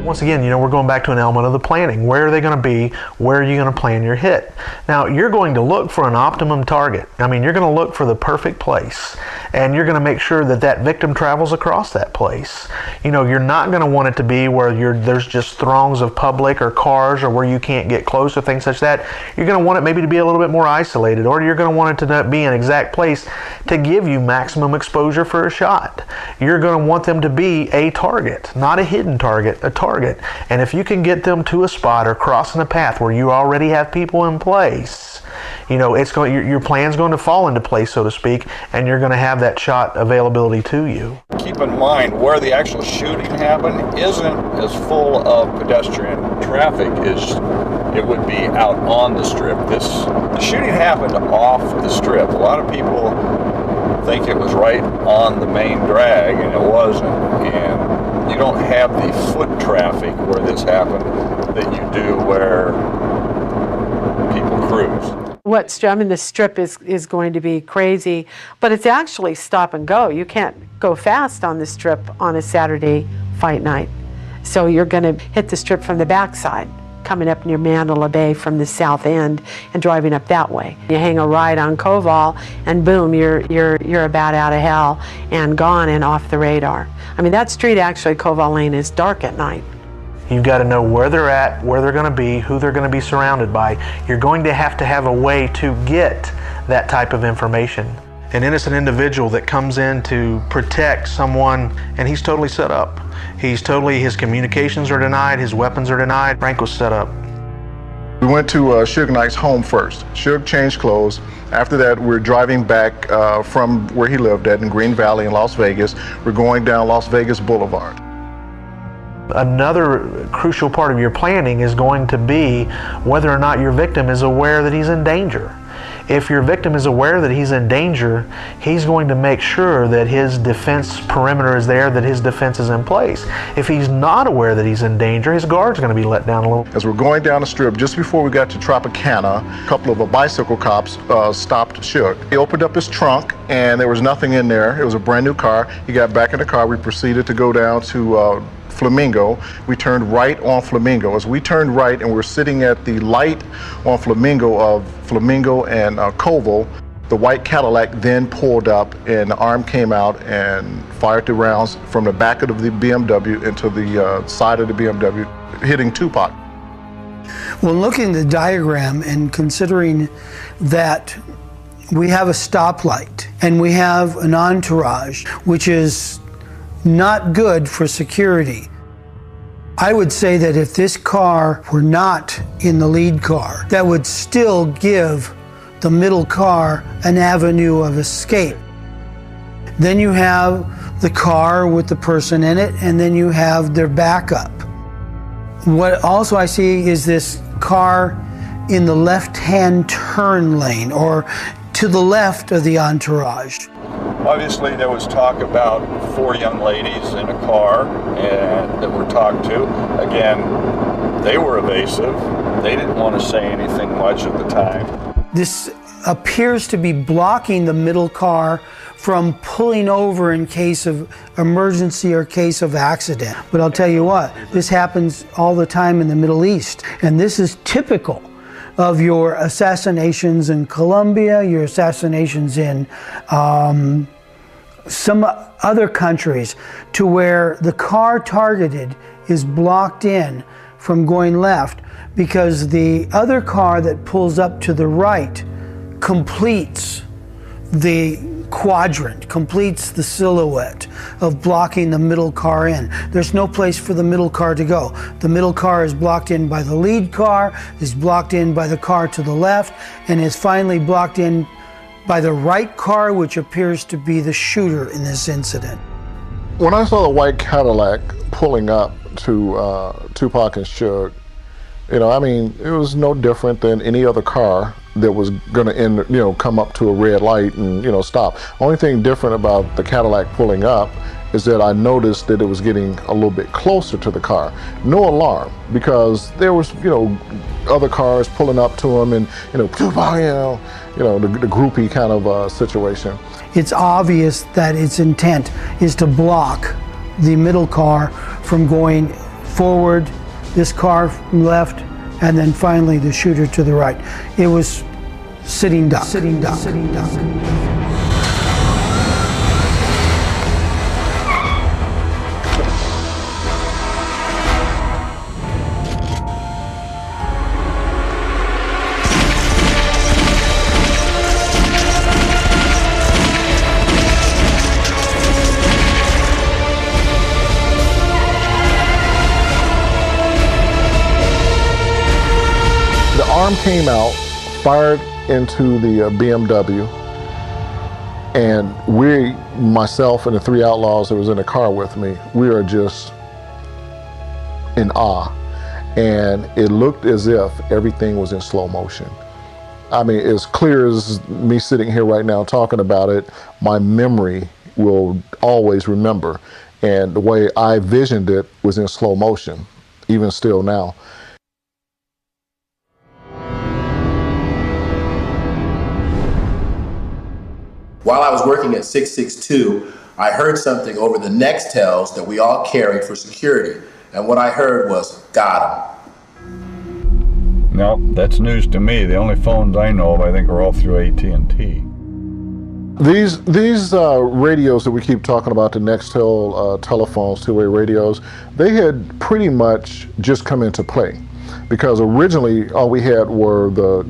Once again, we're going back to an element of the planning. Where are they going to be? Where are you going to plan your hit? Now, you're going to look for an optimum target. I mean, you're going to look for the perfect place, and you're going to make sure that that victim travels across that place. You're not going to want it to be where there's just throngs of public or cars, or where you can't get close or things such that. You're going to want it maybe to be a little bit more isolated, or you're going to want it to be an exact place to give you maximum exposure for a shot. You're going to want them to be a target, not a hidden target, a target. And if you can get them to a spot or crossing a path where you already have people in place, your plan's going to fall into place, so to speak, and you're going to have that shot availability to you. Keep in mind, where the actual shooting happened isn't as full of pedestrian traffic as it would be out on the strip. The shooting happened off the strip. A lot of people think it was right on the main drag, and it wasn't. And you don't have the foot traffic where this happened that you do where people cruise. The strip is going to be crazy, but it's actually stop and go. You can't go fast on the strip on a Saturday fight night. So you're going to hit the strip from the backside, coming up near Mandela Bay from the south end and driving up that way. You hang a ride on Koval and boom, you're about out of hell and gone and off the radar. I mean, that street, actually, Koval Lane, is dark at night. You've got to know where they're at, where they're going to be, who they're going to be surrounded by. You're going to have a way to get that type of information. An innocent individual that comes in to protect someone, and he's totally set up. His communications are denied, his weapons are denied. Frank was set up. We went to Suge Knight's home first. Suge changed clothes. After that, we're driving back from where he lived at in Green Valley in Las Vegas. We're going down Las Vegas Boulevard. Another crucial part of your planning is going to be whether or not your victim is aware that he's in danger. If your victim is aware that he's in danger, he's going to make sure that his defense perimeter is there, that his defense is in place. If he's not aware that he's in danger, his guard's going to be let down a little. As we're going down the strip, just before we got to Tropicana, a couple of bicycle cops stopped Suge. He opened up his trunk and there was nothing in there. It was a brand new car. He got back in the car. We proceeded to go down to Flamingo. We turned right on Flamingo. As we turned right and we're sitting at the light on Flamingo of Flamingo and Koval, the white Cadillac then pulled up and the arm came out and fired the rounds from the back of the BMW into the side of the BMW, hitting Tupac. Well, looking at the diagram and considering that we have a stoplight and we have an entourage, which is not good for security. I would say that if this car were not in the lead car, that would still give the middle car an avenue of escape. Then you have the car with the person in it, and then you have their backup. What also I see is this car in the left-hand turn lane, or to the left of the entourage. Obviously, there was talk about 4 young ladies in a car and that were talked to. Again, they were evasive. They didn't want to say anything much at the time. This appears to be blocking the middle car from pulling over in case of emergency or case of accident. But I'll tell you what, this happens all the time in the Middle East, and this is typical of your assassinations in Colombia, your assassinations in some other countries, to where the car targeted is blocked in from going left because the other car that pulls up to the right completes the quadrant, completes the silhouette of blocking the middle car in. There's no place for the middle car to go. The middle car is blocked in by the lead car, is blocked in by the car to the left, and is finally blocked in by the right car, which appears to be the shooter in this incident. When I saw the white Cadillac pulling up to Tupac and Suge, you know, I mean, it was no different than any other car that was going to come up to a red light and, stop. Only thing different about the Cadillac pulling up is that I noticed that it was getting a little bit closer to the car. No alarm, because there was, other cars pulling up to him and, Tupac, the groupie kind of situation. It's obvious that its intent is to block the middle car from going forward, this car from left, and then finally the shooter to the right. It was sitting duck. Sitting duck. Sitting duck. Arm came out, fired into the BMW, and myself and the 3 outlaws that was in the car with me, we are just in awe. And it looked as if everything was in slow motion. I mean, as clear as me sitting here right now talking about it, my memory will always remember. And the way I visioned it was in slow motion, even still now. While I was working at 662, I heard something over the Nextels that we all carried for security. And what I heard was, got him. No, that's news to me. The only phones I know of, I think, are all through AT&T. These radios that we keep talking about, the Nextel telephones, two-way radios, they had pretty much just come into play. Because originally, all we had were the,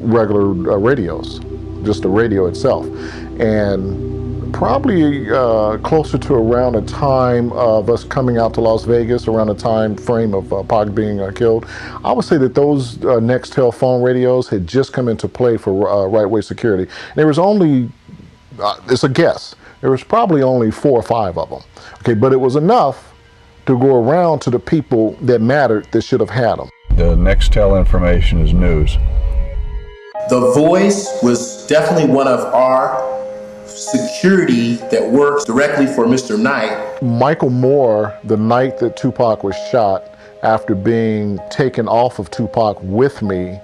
regular radios. Just the radio itself. And probably closer to around the time of us coming out to Las Vegas, around the time frame of Pac being killed. I would say that those Nextel phone radios had just come into play for right-way security. There was only, it's a guess, there was probably only 4 or 5 of them. Okay, but it was enough to go around to the people that mattered that should have had them. The Nextel information is news. The Voice was definitely one of our security that works directly for Mr. Knight. Michael Moore, the night that Tupac was shot, after being taken off of Tupac with me,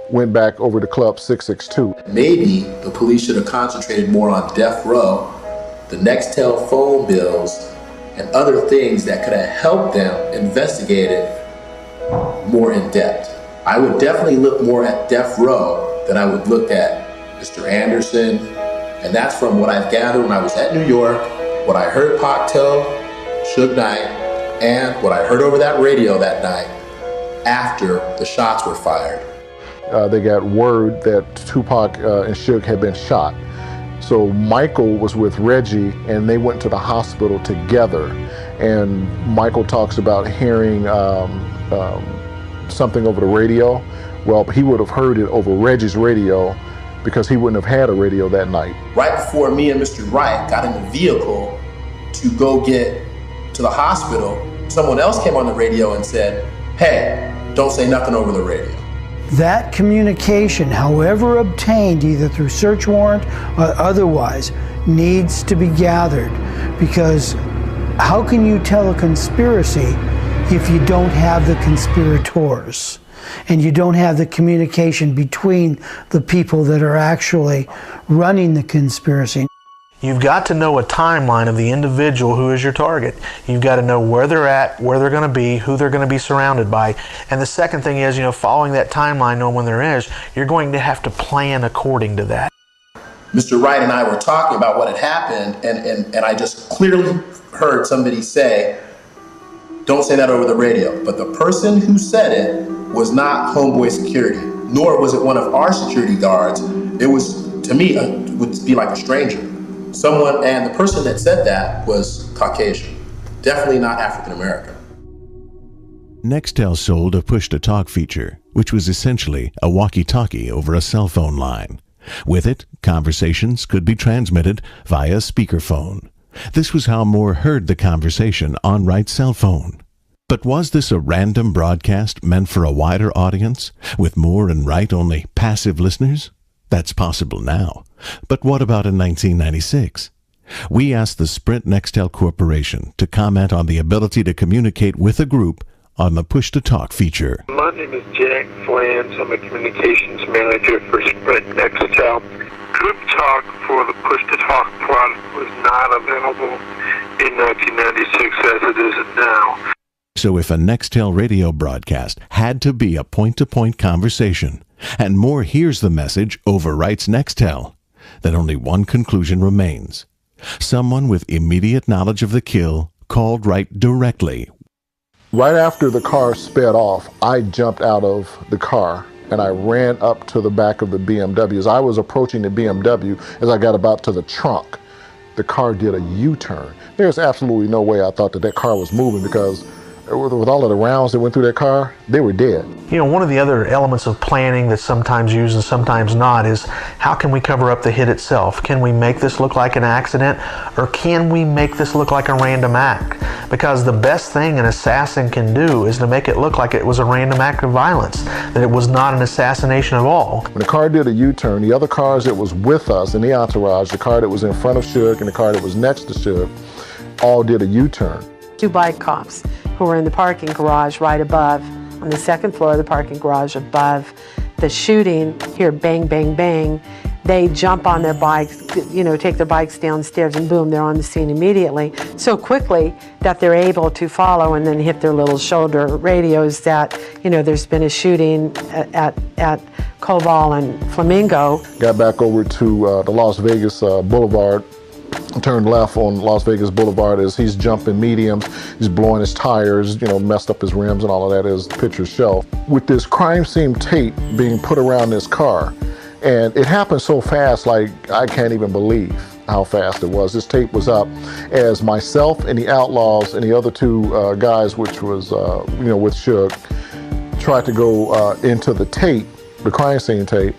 went back over to Club 662. Maybe the police should have concentrated more on death row, the Nextel phone bills, and other things that could have helped them investigate it more in depth. I would definitely look more at death row than I would look at Mr. Anderson. And that's from what I've gathered when I was at New York, what I heard Pac tell Suge Knight, and what I heard over that radio that night after the shots were fired. They got word that Tupac and Suge had been shot. So Michael was with Reggie and they went to the hospital together. And Michael talks about hearing something over the radio. Well, he would have heard it over Reggie's radio because he wouldn't have had a radio that night. Right before me and Mr. Wright got in the vehicle to go get to the hospital, someone else came on the radio and said, hey, don't say nothing over the radio. That communication, however obtained, either through search warrant or otherwise, needs to be gathered, because how can you tell a conspiracy if you don't have the conspirators and you don't have the communication between the people that are actually running the conspiracy? You've got to know a timeline of the individual who is your target. You've got to know where they're at, where they're going to be, who they're going to be surrounded by. And the second thing is, following that timeline, knowing when there is, you're going to have to plan according to that. Mr. Wright and I were talking about what had happened, and I just clearly heard somebody say, don't say that over the radio. But the person who said it was not Homeboy Security, nor was it one of our security guards. It was, to me, would be like a stranger. Someone, and the person that said that was Caucasian, definitely not African American. Nextel sold a push-to-talk feature, which was essentially a walkie-talkie over a cell phone line. With it, conversations could be transmitted via speakerphone. This was how Moore heard the conversation on Wright's cell phone. But was this a random broadcast meant for a wider audience, with Moore and Wright only passive listeners? That's possible now. But what about in 1996? We asked the Sprint Nextel Corporation to comment on the ability to communicate with a group on the push-to-talk feature. My name is Jack Flans. I'm a communications manager for Sprint Nextel. Group talk for the push-to-talk product was not available in 1996 as it is now. So if a Nextel radio broadcast had to be a point-to-point conversation, and Moore hears the message over Wright's Nextel, then only one conclusion remains. Someone with immediate knowledge of the kill called Wright directly. Right after the car sped off, I jumped out of the car and I ran up to the back of the BMW. As I was approaching the BMW, as I got about to the trunk, the car did a U-turn. There's absolutely no way I thought that that car was moving, because with all of the rounds that went through that car, they were dead. One of the other elements of planning that's sometimes used and sometimes not is, how can we cover up the hit itself? Can we make this look like an accident, or can we make this look like a random act? Because the best thing an assassin can do is to make it look like it was a random act of violence, that it was not an assassination at all. When the car did a U-turn, the other cars that was with us in the entourage, the car that was in front of Suge and the car that was next to Suge, all did a U-turn. 2 bike cops who were in the parking garage right above, on the second floor of the parking garage above the shooting, hear bang, bang, bang. They jump on their bikes, take their bikes downstairs, and boom, they're on the scene immediately. So quickly that they're able to follow and then hit their little shoulder radios that, there's been a shooting at Koval and Flamingo. Got back over to the Las Vegas Boulevard, turned left on Las Vegas Boulevard as he's jumping mediums. He's blowing his tires, messed up his rims and all of that, as pictures show. With this crime scene tape being put around this car, and it happened so fast, like I can't even believe how fast it was. This tape was up as myself and the Outlaws and the other two guys, which was, with Suge, tried to go into the tape, the crime scene tape.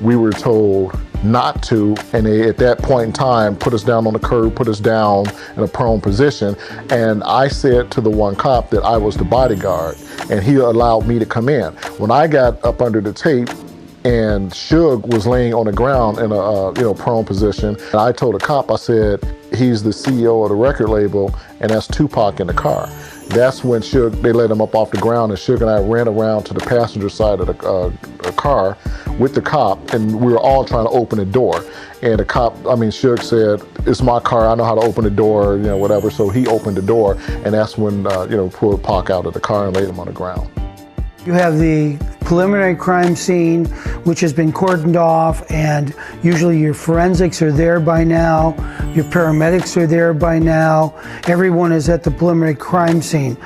We were told not to, and they, at that point in time, put us down on the curb, put us down in a prone position, and I said to the one cop that I was the bodyguard, and he allowed me to come in. When I got up under the tape, and Suge was laying on the ground in a prone position, and I told the cop, I said, he's the CEO of the record label, and that's Tupac in the car. That's when Suge, they let him up off the ground, and Suge and I ran around to the passenger side of the car with the cop, and we were all trying to open the door. And the cop, Suge said, it's my car, I know how to open the door, whatever. So he opened the door, and that's when, pulled Pac out of the car and laid him on the ground. You have the preliminary crime scene, which has been cordoned off, and usually your forensics are there by now, your paramedics are there by now, everyone is at the preliminary crime scene.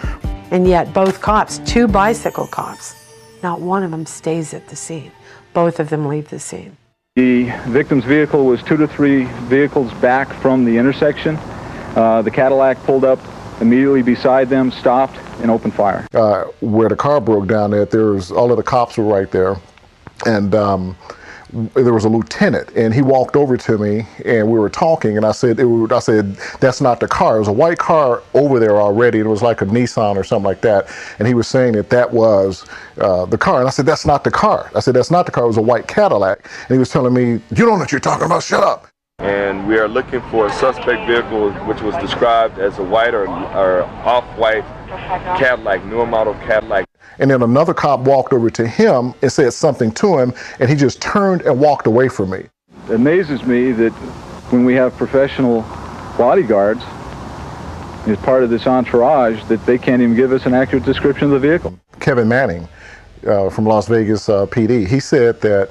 And yet both cops, 2 bicycle cops, not one of them stays at the scene. Both of them leave the scene. The victim's vehicle was 2 to 3 vehicles back from the intersection. The Cadillac pulled up immediately beside them, stopped, and opened fire. Where the car broke down at, all of the cops were right there, and there was a lieutenant, and he walked over to me, and we were talking, and I said, that's not the car. It was a white car over there already. It was like a Nissan or something like that, and he was saying that was the car, and I said, that's not the car. I said, that's not the car. It was a white Cadillac, and he was telling me, you don't know what you're talking about. Shut up. And we are looking for a suspect vehicle which was described as a white or off-white Cadillac, newer model Cadillac. And then another cop walked over to him and said something to him, and he just turned and walked away from me. It amazes me that when we have professional bodyguards as part of this entourage, that they can't even give us an accurate description of the vehicle. Kevin Manning from Las Vegas PD, he said that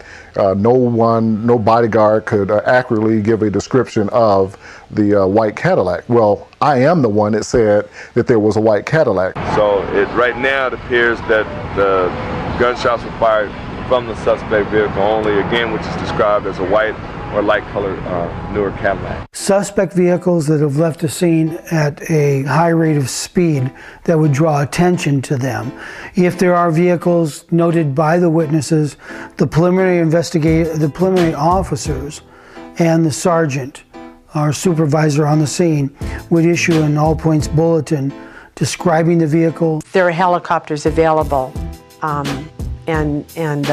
no bodyguard could accurately give a description of the white Cadillac. Well, I am the one that said that there was a white Cadillac. So right now it appears that the gunshots were fired from the suspect vehicle only, again, which is described as a white or light colored newer Cadillac. Suspect vehicles that have left the scene at a high rate of speed that would draw attention to them. If there are vehicles noted by the witnesses, the preliminary officers and the sergeant, our supervisor on the scene, would issue an all-points bulletin describing the vehicle. There are helicopters available, and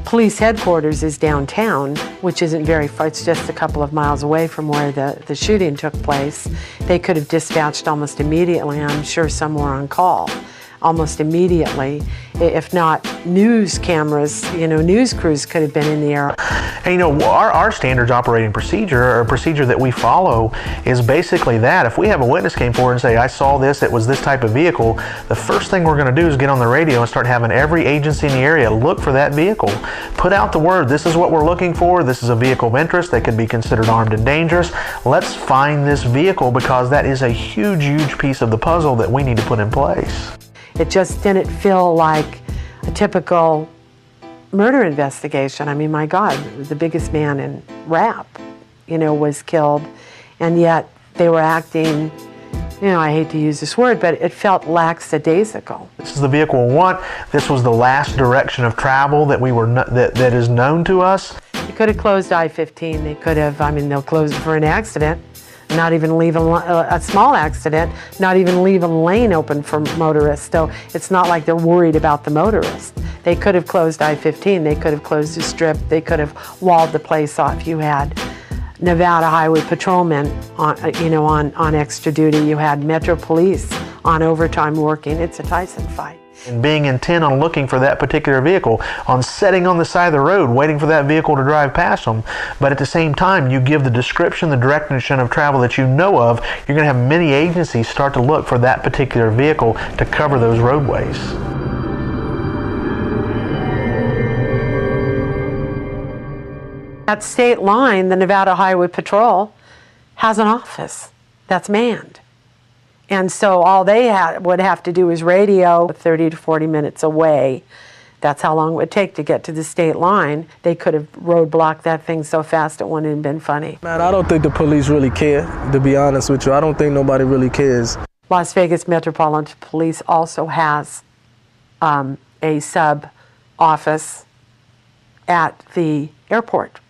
police headquarters is downtown, which isn't very far. It's just a couple of miles away from where the shooting took place. They could have dispatched almost immediately. I'm sure some were on call almost immediately. If not news cameras, news crews could have been in the area. And our standards operating procedure, or a procedure that we follow, is basically that. If we have a witness came forward and say, I saw this, it was this type of vehicle, the first thing we're going to do is get on the radio and start having every agency in the area look for that vehicle. Put out the word, this is what we're looking for, this is a vehicle of interest that could be considered armed and dangerous. Let's find this vehicle, because that is a huge, huge piece of the puzzle that we need to put in place. It just didn't feel like a typical murder investigation. I mean, my God, the biggest man in rap, was killed, and yet they were acting, I hate to use this word, but it felt lackadaisical. This is the vehicle we want. This was the last direction of travel that that is known to us. They could have closed I-15. They could have, they'll close it for an accident. Not even leave a small accident, not even leave a lane open for motorists. So it's not like they're worried about the motorist. They could have closed I-15, they could have closed the strip, they could have walled the place off. You had Nevada Highway Patrolmen on extra duty. You had Metro Police on overtime working. It's a Tyson fight. And being intent on looking for that particular vehicle, on sitting on the side of the road waiting for that vehicle to drive past them. But at the same time, you give the description, the direction of travel that you know of, you're going to have many agencies start to look for that particular vehicle to cover those roadways. At state line, the Nevada Highway Patrol has an office that's manned. And so all they would have to do is radio 30 to 40 minutes away That's how long it would take to get to the state line. They could have roadblocked that thing so fast it wouldn't have been funny. Man, I don't think the police really care, to be honest with you. I don't think nobody really cares. Las Vegas Metropolitan Police also has a sub-office at the airport.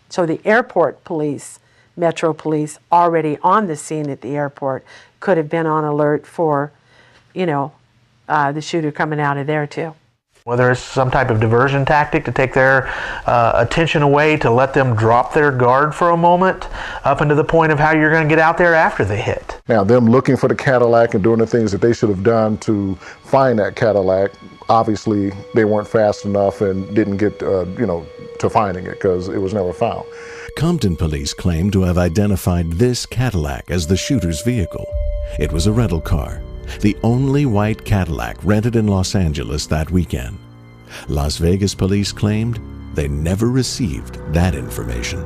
So the airport police, Metro Police, already on the scene at the airport, could have been on alert for, the shooter coming out of there too. Whether it's some type of diversion tactic to take their attention away, to let them drop their guard for a moment, up into the point of how you're going to get out there after the hit. Now, them looking for the Cadillac and doing the things that they should have done to find that Cadillac, obviously they weren't fast enough and didn't get, to finding it because it was never found. Compton police claim to have identified this Cadillac as the shooter's vehicle. It was a rental car, the only white Cadillac rented in Los Angeles that weekend. Las Vegas police claimed they never received that information.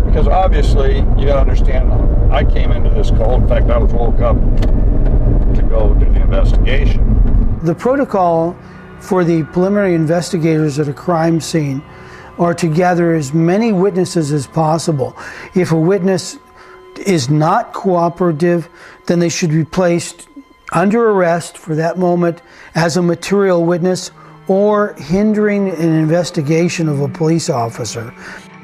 Because obviously, you gotta understand, I came into this cold. In fact, I was woke up to go do the investigation. The protocol for the preliminary investigators at a crime scene are to gather as many witnesses as possible. If a witness is not cooperative, then they should be placed under arrest for that moment as a material witness or hindering an investigation of a police officer.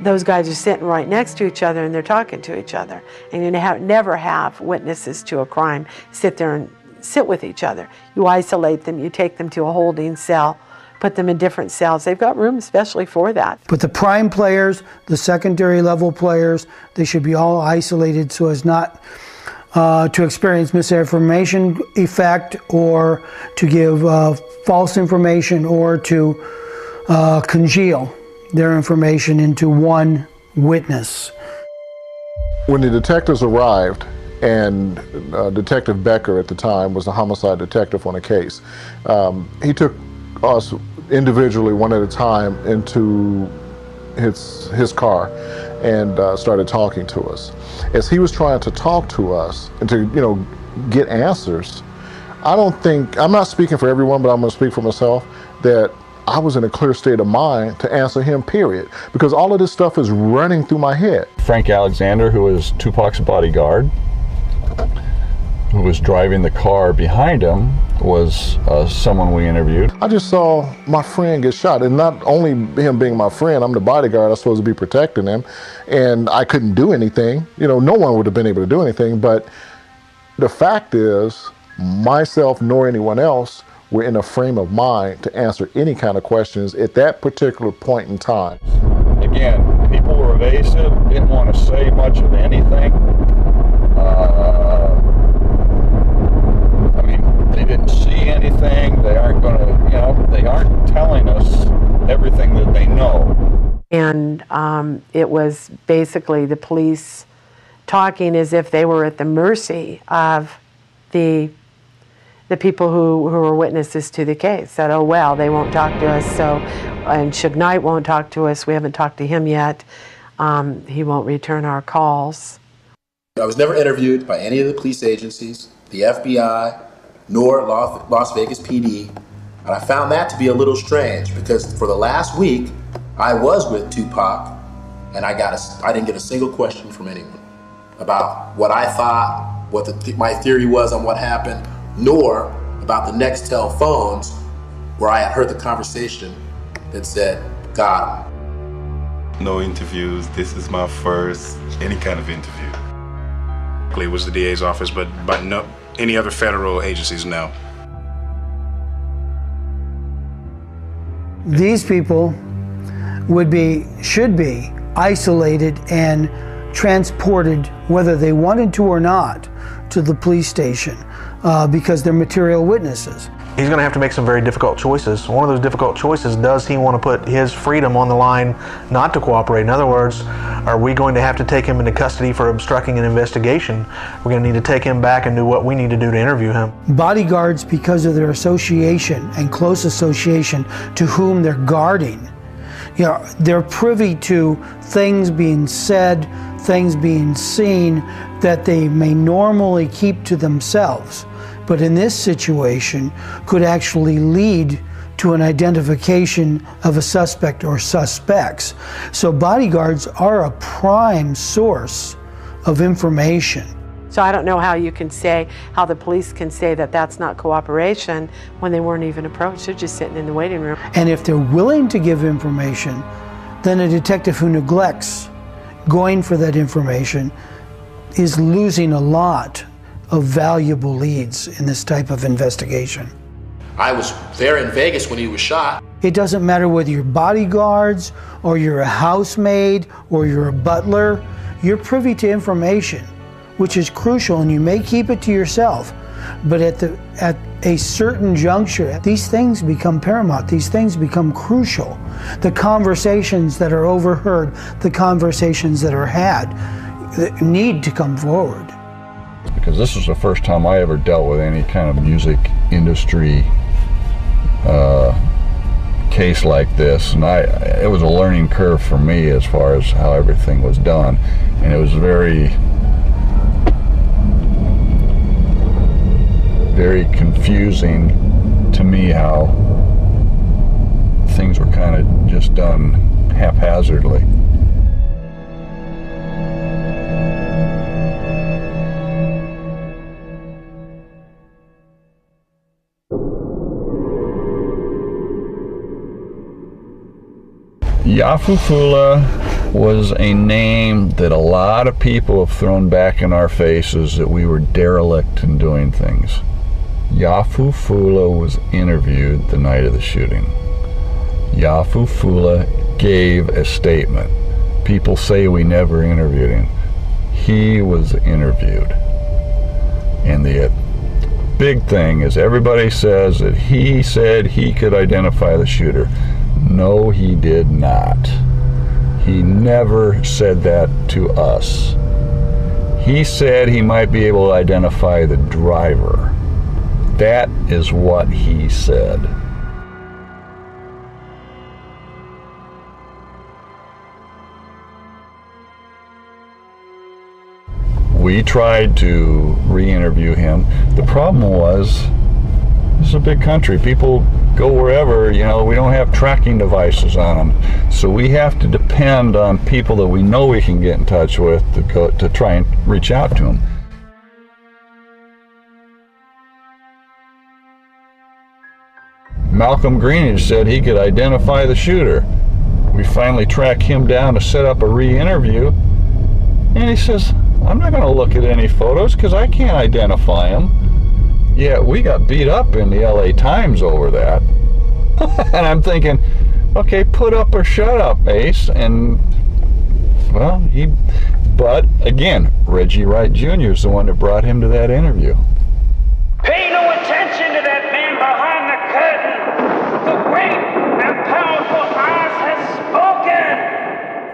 Those guys are sitting right next to each other and they're talking to each other. And you never have witnesses to a crime sit there and sit with each other. You isolate them, you take them to a holding cell, put them in different cells. They've got room especially for that. But the prime players, the secondary level players, they should be all isolated so as not to experience misinformation effect or to give false information or to congeal their information into one witness. When the detectives arrived, and Detective Becker at the time was the homicide detective on the case, he took us individually one at a time into his car and started talking to us. As he was trying to talk to us and to get answers, I'm not speaking for everyone, but I'm going to speak for myself, that I was in a clear state of mind to answer him, period, because all of this stuff is running through my head. Frank Alexander, who was Tupac's bodyguard, who was driving the car behind him, was someone we interviewed. I just saw my friend get shot, and not only him being my friend, I'm the bodyguard, I'm supposed to be protecting him, and I couldn't do anything. No one would have been able to do anything, but the fact is, myself nor anyone else were in a frame of mind to answer any kind of questions at that particular point in time. Again, people were evasive, didn't want to say much of anything. They didn't see anything. They aren't going to, they aren't telling us everything that they know. And it was basically the police talking as if they were at the mercy of the people who were witnesses to the case. That, oh well, they won't talk to us, and Suge Knight won't talk to us. We haven't talked to him yet. He won't return our calls. I was never interviewed by any of the police agencies, the FBI, nor Las Vegas PD, and I found that to be a little strange because for the last week I was with Tupac and I didn't get a single question from anyone about what I thought, what my theory was on what happened, nor about the Nextel phones where I had heard the conversation that said, got him. No interviews. This is my first any kind of interview. It was the DA's office, but no, any other federal agencies, no. These people should be isolated and transported, whether they wanted to or not, to the police station because they're material witnesses. He's going to have to make some very difficult choices. One of those difficult choices, does he want to put his freedom on the line not to cooperate? In other words, are we going to have to take him into custody for obstructing an investigation? We're going to need to take him back and do what we need to do to interview him. Bodyguards, because of their association and close association to whom they're guarding, they're privy to things being said, things being seen that they may normally keep to themselves, but in this situation could actually lead to an identification of a suspect or suspects. So bodyguards are a prime source of information. So I don't know how you can say, how the police can say that that's not cooperation when they weren't even approached. They're just sitting in the waiting room. And if they're willing to give information, then a detective who neglects going for that information is losing a lot of valuable leads in this type of investigation. I was there in Vegas when he was shot. It doesn't matter whether you're bodyguards or you're a housemaid or you're a butler, you're privy to information, which is crucial, and you may keep it to yourself, but at a certain juncture, these things become paramount, these things become crucial. The conversations that are overheard, the conversations that are had, need to come forward. Because this was the first time I ever dealt with any kind of music industry case like this, and it was a learning curve for me as far as how everything was done, and it was very confusing to me how things were kind of just done haphazardly. Yafufula was a name that a lot of people have thrown back in our faces that we were derelict in doing things. Yafufula was interviewed the night of the shooting. Yafufula gave a statement. People say we never interviewed him. He was interviewed. And the big thing is everybody says that he said he could identify the shooter. No, he did not. He never said that to us. He said he might be able to identify the driver. That is what he said. We tried to re-interview him. The problem was, this is a big country. People go wherever, you know, we don't have tracking devices on them. So we have to depend on people that we know we can get in touch with to try and reach out to them. Malcolm Greenidge said he could identify the shooter. We finally tracked him down to set up a re-interview, and he says, I'm not going to look at any photos because I can't identify him. Yeah, we got beat up in the LA Times over that. And I'm thinking, okay, put up or shut up, Ace. And, well, but again, Reggie Wright Jr. is the one that brought him to that interview. Pay no attention to that man behind the curtain. The great and powerful Oz has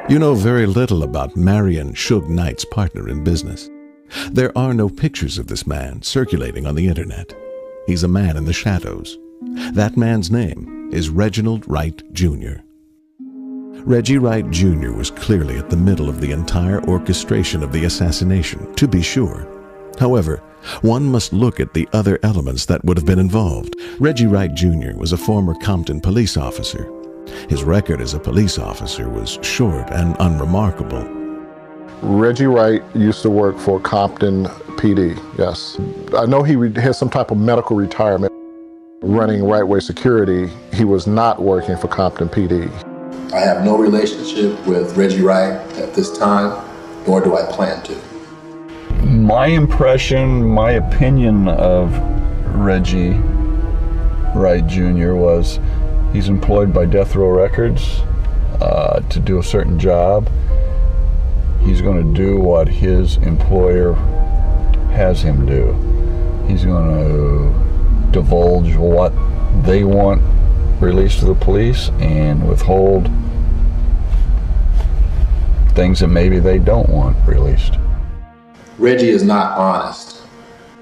spoken. You know very little about Marion Suge Knight's partner in business. There are no pictures of this man circulating on the internet. He's a man in the shadows. That man's name is Reginald Wright Jr. Reggie Wright Jr. was clearly at the middle of the entire orchestration of the assassination, to be sure. However, one must look at the other elements that would have been involved. Reggie Wright Jr. was a former Compton police officer. His record as a police officer was short and unremarkable. Reggie Wright used to work for Compton PD, yes. I know he had some type of medical retirement running Right Way Security. He was not working for Compton PD. I have no relationship with Reggie Wright at this time, nor do I plan to. My impression, my opinion of Reggie Wright Jr. was he's employed by Death Row Records to do a certain job. He's going to do what his employer has him do. He's going to divulge what they want released to the police and withhold things that maybe they don't want released. Reggie is not honest,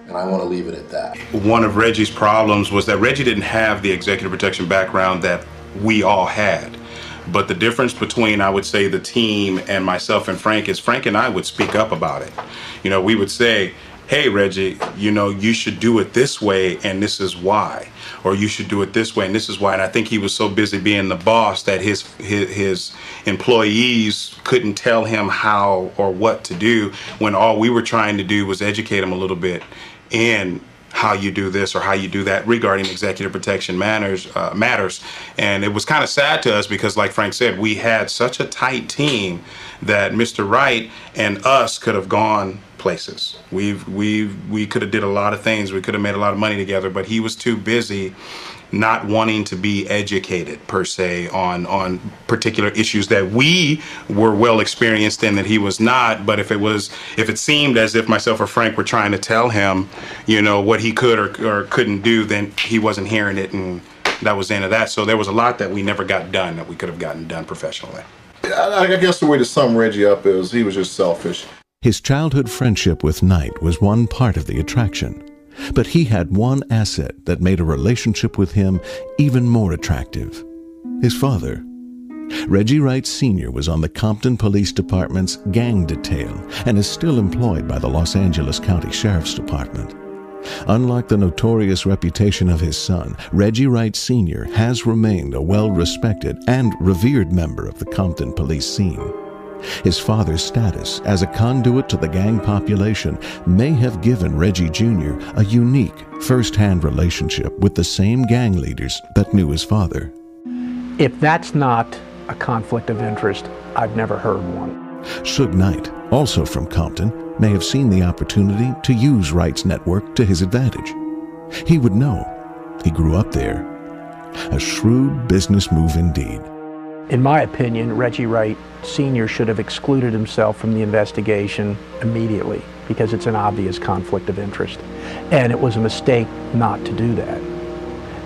and I want to leave it at that. One of Reggie's problems was that Reggie didn't have the executive protection background that we all had. But the difference between, I would say, the team and myself and Frank is Frank and I would speak up about it. You know, we would say, hey, Reggie, you know, you should do it this way and this is why. or you should do it this way, and this is why. And I think he was so busy being the boss that his employees couldn't tell him how or what to do, when all we were trying to do was educate him a little bit in how you do this or how you do that regarding executive protection matters. And it was kind of sad to us because, like Frank said, we had such a tight team that Mr. Wright and us could have gone places. We could have did a lot of things. We could have made a lot of money together, but he was too busy not wanting to be educated per se on particular issues that we were well experienced in that he was not. But if it seemed as if myself or Frank were trying to tell him, you know, what he could or couldn't do, then he wasn't hearing it, and that was the end of that. So there was a lot that we never got done that we could have gotten done professionally. I guess the way to sum Reggie up is he was just selfish. His childhood friendship with Knight was one part of the attraction. But he had one asset that made a relationship with him even more attractive: his father. Reggie Wright Sr. was on the Compton Police Department's gang detail and is still employed by the Los Angeles County Sheriff's Department. Unlike the notorious reputation of his son, Reggie Wright Sr. has remained a well-respected and revered member of the Compton police scene. His father's status as a conduit to the gang population may have given Reggie Jr. a unique first-hand relationship with the same gang leaders that knew his father. If that's not a conflict of interest, I've never heard one. Suge Knight, also from Compton, may have seen the opportunity to use Wright's network to his advantage. He would know. He grew up there. A shrewd business move indeed. In my opinion, Reggie Wright Sr. should have excluded himself from the investigation immediately because it's an obvious conflict of interest. And it was a mistake not to do that.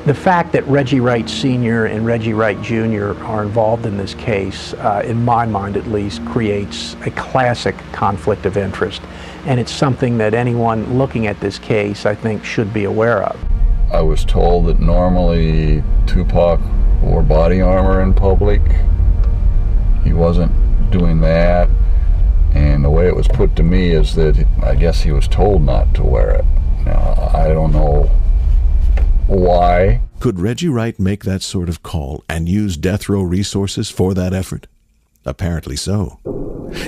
The fact that Reggie Wright Sr. and Reggie Wright Jr. are involved in this case, in my mind at least, creates a classic conflict of interest. And it's something that anyone looking at this case, I think, should be aware of. I was told that normally Tupac wore body armor in public. He wasn't doing that, and the way it was put to me is that I guess he was told not to wear it. Now, I don't know why. Could Reggie Wright make that sort of call and use death row resources for that effort? Apparently so.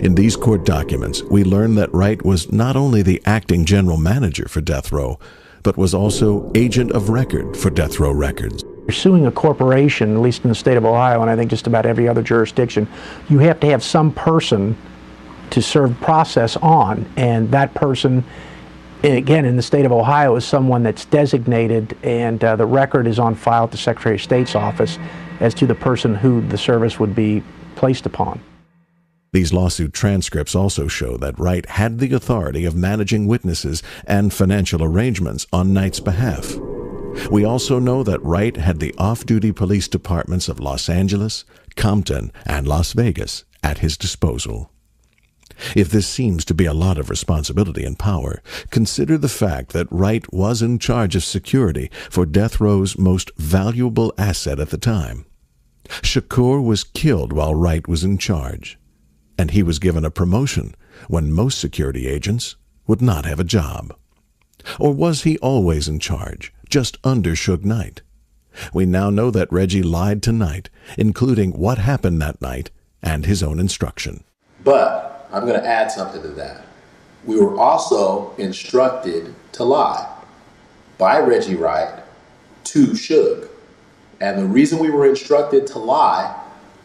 In these court documents, we learn that Wright was not only the acting general manager for death row, but was also agent of record for death row records. You're suing a corporation, at least in the state of Ohio, and I think just about every other jurisdiction, you have to have some person to serve process on, and that person, again, in the state of Ohio, is someone that's designated, and the record is on file at the Secretary of State's office as to the person who the service would be placed upon. These lawsuit transcripts also show that Wright had the authority of managing witnesses and financial arrangements on Knight's behalf. We also know that Wright had the off-duty police departments of Los Angeles, Compton, and Las Vegas at his disposal. If this seems to be a lot of responsibility and power, consider the fact that Wright was in charge of security for death row's most valuable asset at the time. Shakur was killed while Wright was in charge, and he was given a promotion when most security agents would not have a job. Or was he always in charge, just under Suge Knight? We now know that Reggie lied to Knight, including what happened that night and his own instruction. But I'm going to add something to that. We were also instructed to lie by Reggie Wright to Suge. And the reason we were instructed to lie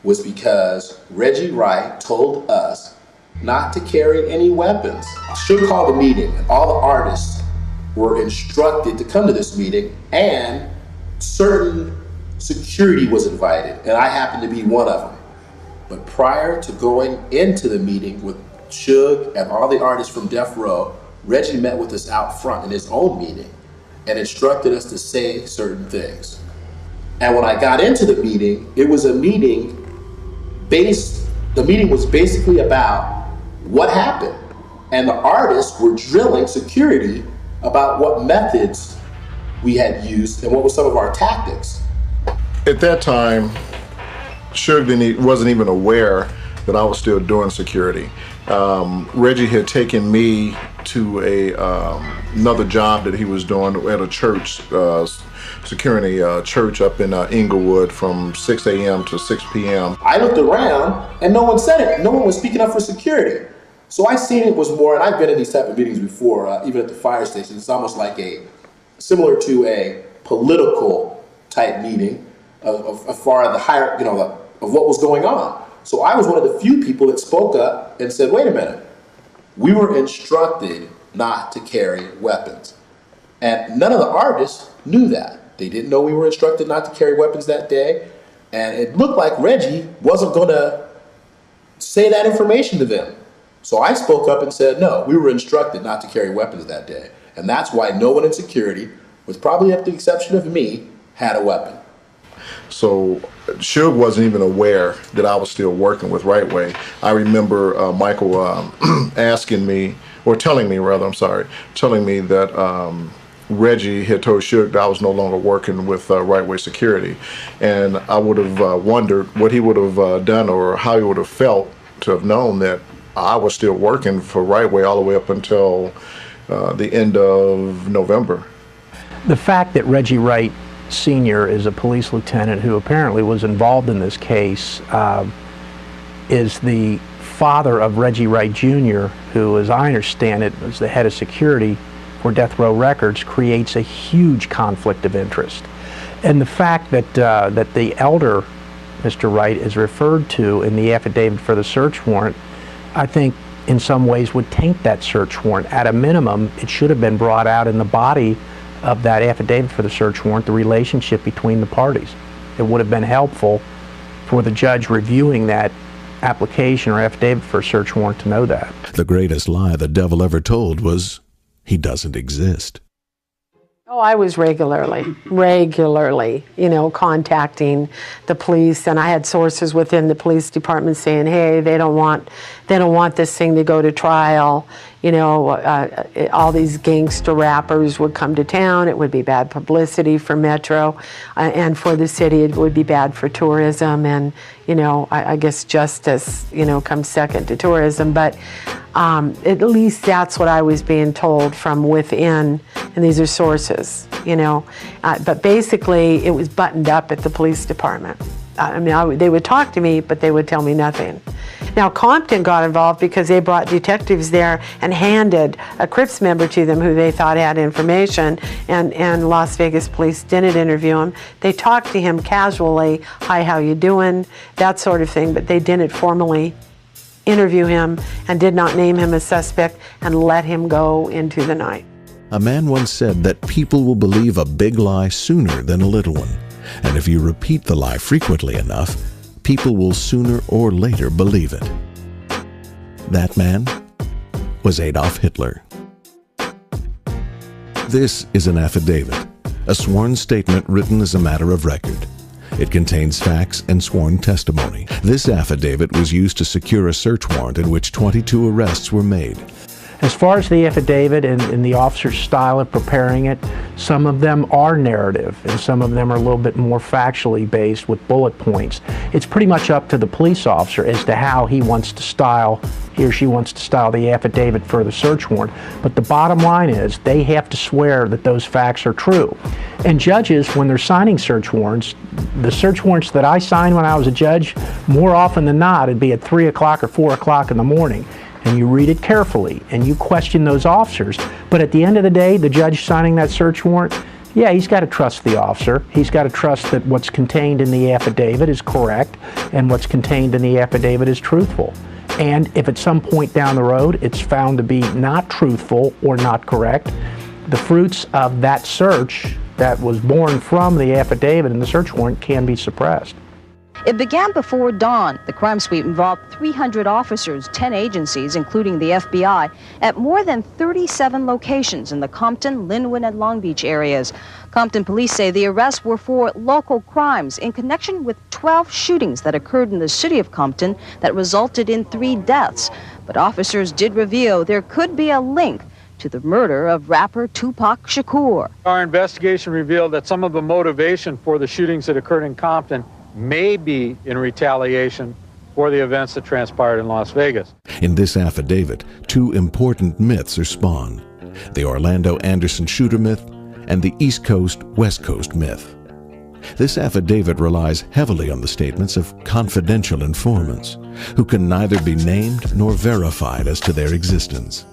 was because Reggie Wright told us not to carry any weapons. Suge called a meeting, and all the artists were instructed to come to this meeting, and certain security was invited, and I happened to be one of them. But prior to going into the meeting with Suge and all the artists from Death Row, Reggie met with us out front in his own meeting and instructed us to say certain things. And when I got into the meeting, it was a meeting the meeting was basically about what happened. And the artists were drilling security about what methods we had used and what were some of our tactics. At that time, Suge wasn't even aware that I was still doing security. Reggie had taken me to another job that he was doing at a church securing a church up in Inglewood from 6 a.m. to 6 p.m. I looked around and no one said it. No one was speaking up for security. So I seen it was more, and I've been in these type of meetings before, even at the fire station. It's almost like similar to a political type meeting of far the higher, of what was going on. So I was one of the few people that spoke up and said, wait a minute, we were instructed not to carry weapons. And none of the artists knew that. They didn't know we were instructed not to carry weapons that day. And it looked like Reggie wasn't going to say that information to them. So I spoke up and said, no, we were instructed not to carry weapons that day. And that's why no one in security, with probably up the exception of me, had a weapon. So Suge wasn't even aware that I was still working with Right Way. I remember Michael asking me, or telling me that Reggie had told Suge that I was no longer working with Right Way Security. And I would have wondered what he would have done or how he would have felt to have known that I was still working for Right Way all the way up until the end of November. The fact that Reggie Wright Sr. is a police lieutenant who apparently was involved in this case is the father of Reggie Wright Jr., who, as I understand it, was the head of security for Death Row Records, creates a huge conflict of interest. And the fact that that the elder, Mr. Wright, is referred to in the affidavit for the search warrant, I think in some ways would taint that search warrant. At a minimum, it should have been brought out in the body of that affidavit for the search warrant, the relationship between the parties. It would have been helpful for the judge reviewing that application or affidavit for a search warrant to know that. The greatest lie the devil ever told was he doesn't exist. Oh, I was regularly, contacting the police, and I had sources within the police department saying, hey, they don't want this thing to go to trial. All these gangster rappers would come to town. It would be bad publicity for Metro, and for the city, it would be bad for tourism. And I guess justice, comes second to tourism. But at least that's what I was being told from within, and these are sources, But basically, it was buttoned up at the police department. They would talk to me, but they would tell me nothing. Now, Compton got involved because they brought detectives there and handed a Crips member to them who they thought had information, and Las Vegas police didn't interview him. They talked to him casually, hi, how you doing, that sort of thing, but they didn't formally interview him and did not name him a suspect and let him go into the night. A man once said that people will believe a big lie sooner than a little one. And if you repeat the lie frequently enough, people will sooner or later believe it. That man was Adolf Hitler. This is an affidavit, a sworn statement written as a matter of record. It contains facts and sworn testimony. This affidavit was used to secure a search warrant in which 22 arrests were made. As far as the affidavit and the officer's style of preparing it, some of them are narrative and some of them are a little bit more factually based with bullet points. It's pretty much up to the police officer as to how he or she wants to style the affidavit for the search warrant. But the bottom line is they have to swear that those facts are true. And judges, when they're signing search warrants, the search warrants that I signed when I was a judge, more often than not, it'd be at 3 o'clock or 4 o'clock in the morning. And you read it carefully, and you question those officers. But at the end of the day, the judge signing that search warrant, yeah, he's got to trust the officer. He's got to trust that what's contained in the affidavit is correct, and what's contained in the affidavit is truthful. And if at some point down the road it's found to be not truthful or not correct, the fruits of that search that was born from the affidavit and the search warrant can be suppressed. It began before dawn. The crime sweep involved 300 officers, 10 agencies, including the FBI, at more than 37 locations in the Compton, Linwood, and Long Beach areas. Compton police say the arrests were for local crimes in connection with 12 shootings that occurred in the city of Compton that resulted in 3 deaths. But officers did reveal there could be a link to the murder of rapper Tupac Shakur. Our investigation revealed that some of the motivation for the shootings that occurred in Compton may be in retaliation for the events that transpired in Las Vegas. In this affidavit, 2 important myths are spawned: the Orlando Anderson shooter myth and the East Coast-West Coast myth. This affidavit relies heavily on the statements of confidential informants, who can neither be named nor verified as to their existence.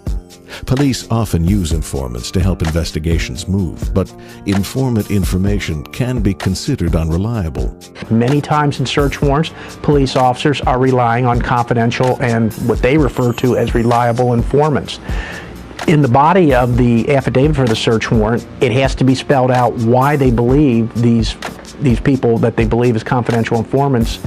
Police often use informants to help investigations move, but informant information can be considered unreliable. Many times in search warrants, police officers are relying on confidential and what they refer to as reliable informants. In the body of the affidavit for the search warrant, it has to be spelled out why they believe these people that they believe as confidential informants,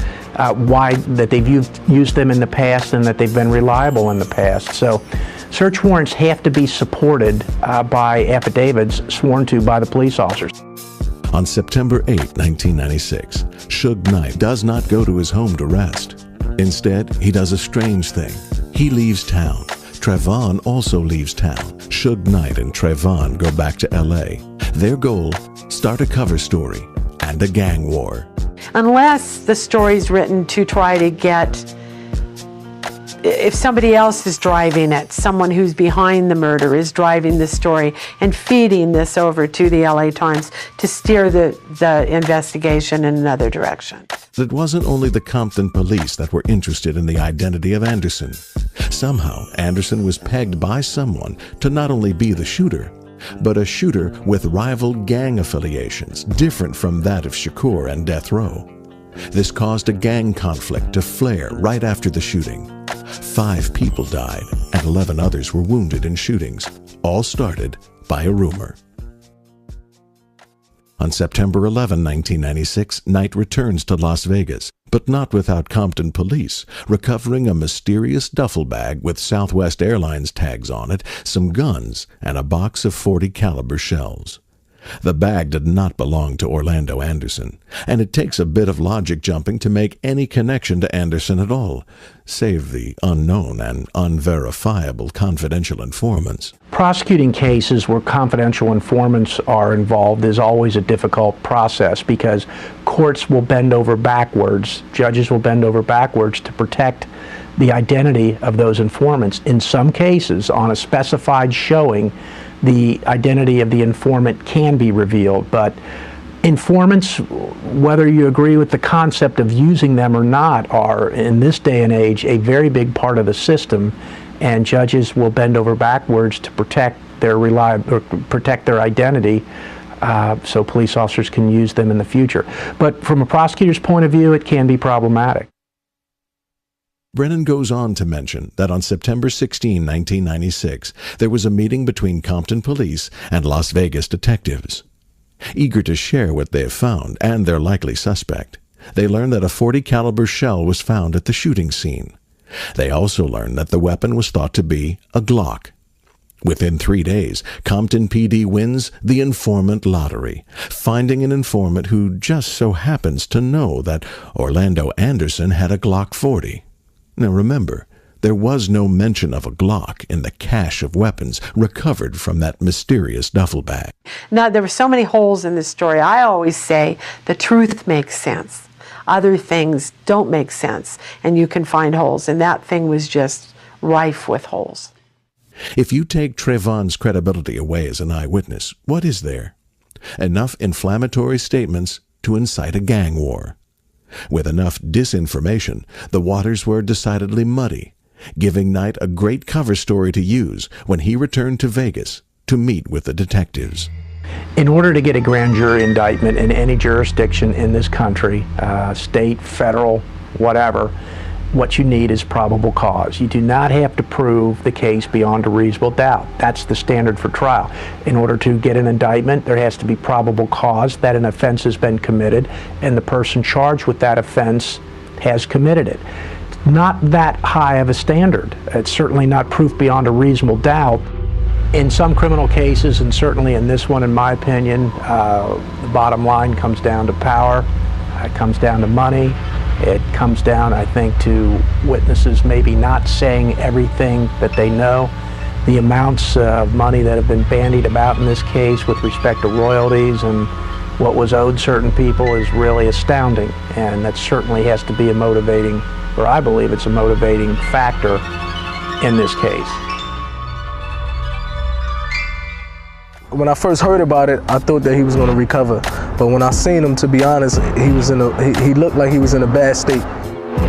why that they've used them in the past and that they've been reliable in the past. So search warrants have to be supported by affidavits sworn to by the police officers. On September 8, 1996, Suge Knight does not go to his home to rest. Instead, he does a strange thing. He leaves town. Trayvon also leaves town. Suge Knight and Trayvon go back to LA. Their goal, start a cover story and a gang war. Unless the story's written to try to get, if somebody else is driving it, someone who's behind the murder is driving the story and feeding this over to the LA Times to steer the investigation in another direction. It wasn't only the Compton police that were interested in the identity of Anderson. Somehow, Anderson was pegged by someone to not only be the shooter, but a shooter with rival gang affiliations different from that of Shakur and Death Row. This caused a gang conflict to flare right after the shooting. 5 people died and 11 others were wounded in shootings, all started by a rumor. On September 11, 1996, Knight returns to Las Vegas, but not without Compton police, recovering a mysterious duffel bag with Southwest Airlines tags on it, some guns, and a box of .40 caliber shells. The bag did not belong to Orlando Anderson, and it takes a bit of logic jumping to make any connection to Anderson at all, save the unknown and unverifiable confidential informants. Prosecuting cases where confidential informants are involved is always a difficult process because courts will bend over backwards, judges will bend over backwards to protect the identity of those informants. In some cases, on a specified showing, the identity of the informant can be revealed, but informants, whether you agree with the concept of using them or not, are in this day and age a very big part of the system, and judges will bend over backwards to protect their identity so police officers can use them in the future. But from a prosecutor's point of view, it can be problematic. Brennan goes on to mention that on September 16, 1996, there was a meeting between Compton police and Las Vegas detectives. Eager to share what they have found and their likely suspect, they learn that a .40 caliber shell was found at the shooting scene. They also learn that the weapon was thought to be a Glock. Within 3 days, Compton PD wins the informant lottery, finding an informant who just so happens to know that Orlando Anderson had a Glock 40. Now remember, there was no mention of a Glock in the cache of weapons recovered from that mysterious duffel bag. Now, there were so many holes in this story. I always say the truth makes sense. Other things don't make sense, and you can find holes, and that thing was just rife with holes. If you take Trayvon's credibility away as an eyewitness, what is there? Enough inflammatory statements to incite a gang war. With enough disinformation, the waters were decidedly muddy, giving Knight a great cover story to use when he returned to Vegas to meet with the detectives. In order to get a grand jury indictment in any jurisdiction in this country, state, federal, whatever, what you need is probable cause. You do not have to prove the case beyond a reasonable doubt. That's the standard for trial. In order to get an indictment, there has to be probable cause that an offense has been committed and the person charged with that offense has committed it. It's not that high of a standard. It's certainly not proof beyond a reasonable doubt. In some criminal cases, and certainly in this one, in my opinion, the bottom line comes down to power, it comes down to money. It comes down, I think, to witnesses maybe not saying everything that they know. The amounts of money that have been bandied about in this case with respect to royalties and what was owed certain people is really astounding. And that certainly has to be a motivating, or I believe it's a motivating factor in this case. When I first heard about it, I thought that he was going to recover. But when I seen him, to be honest, he looked like he was in a bad state.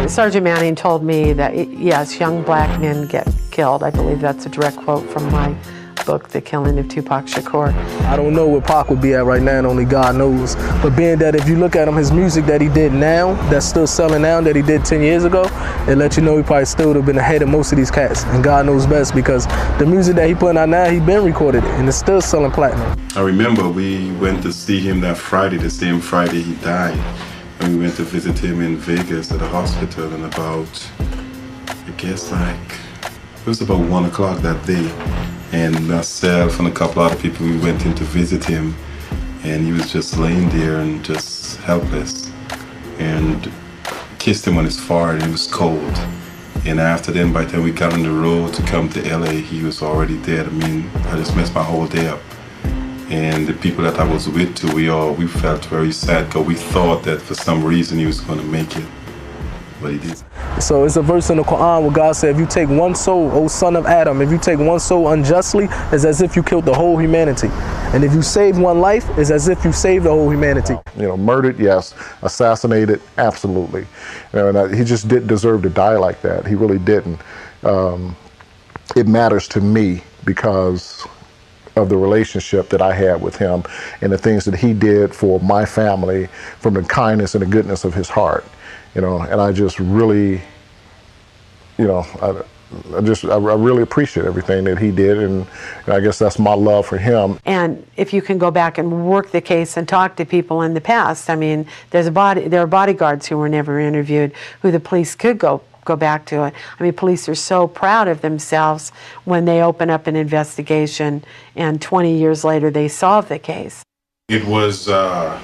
Sergeant Manning told me that, yes, young black men get killed. I believe that's a direct quote from my book, The Killing of Tupac Shakur. I don't know where Pac would be at right now, and only God knows. But being that if you look at him, his music that he did now, that's still selling now, that he did 10 years ago, it lets you know he probably still would have been ahead of most of these cats. And God knows best, because the music that he putting out now, he been recorded it, and it's still selling platinum. I remember we went to see him that Friday, the same Friday he died. And we went to visit him in Vegas at the hospital, and about, I guess it was about 1 o'clock that day. And myself and a couple other people, we went in to visit him, and he was just laying there and just helpless. And kissed him on his forehead, and it was cold. And after then, by the time we got on the road to come to LA, he was already dead. I mean, I just messed my whole day up. And the people that I was with too, we felt very sad, because we thought that for some reason he was going to make it, but he didn't. So it's a verse in the Quran where God said, if you take one soul, O son of Adam, if you take one soul unjustly, it's as if you killed the whole humanity. And if you save one life, it's as if you saved the whole humanity. You know, murdered, yes. Assassinated, absolutely. You know, and he just didn't deserve to die like that. He really didn't. It matters to me because of the relationship that I had with him and the things that he did for my family, from the kindness and the goodness of his heart. You know, and I just really, you know, I really appreciate everything that he did, and I guess that's my love for him. And if you can go back and work the case and talk to people in the past, I mean, there are bodyguards who were never interviewed, who the police could go back to it. I mean, police are so proud of themselves when they open up an investigation and 20 years later they solve the case. It was a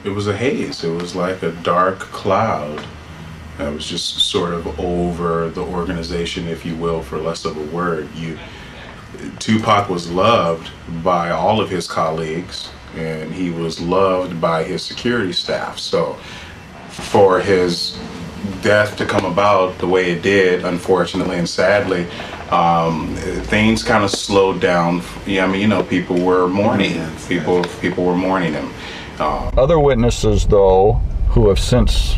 haze. It was like a dark cloud that was just sort of over the organization, if you will, for less of a word. Tupac was loved by all of his colleagues, and he was loved by his security staff. So for his death to come about the way it did, unfortunately and sadly, things kind of slowed down. Yeah, I mean, you know, people were mourning. People were mourning him. Other witnesses, though, who have since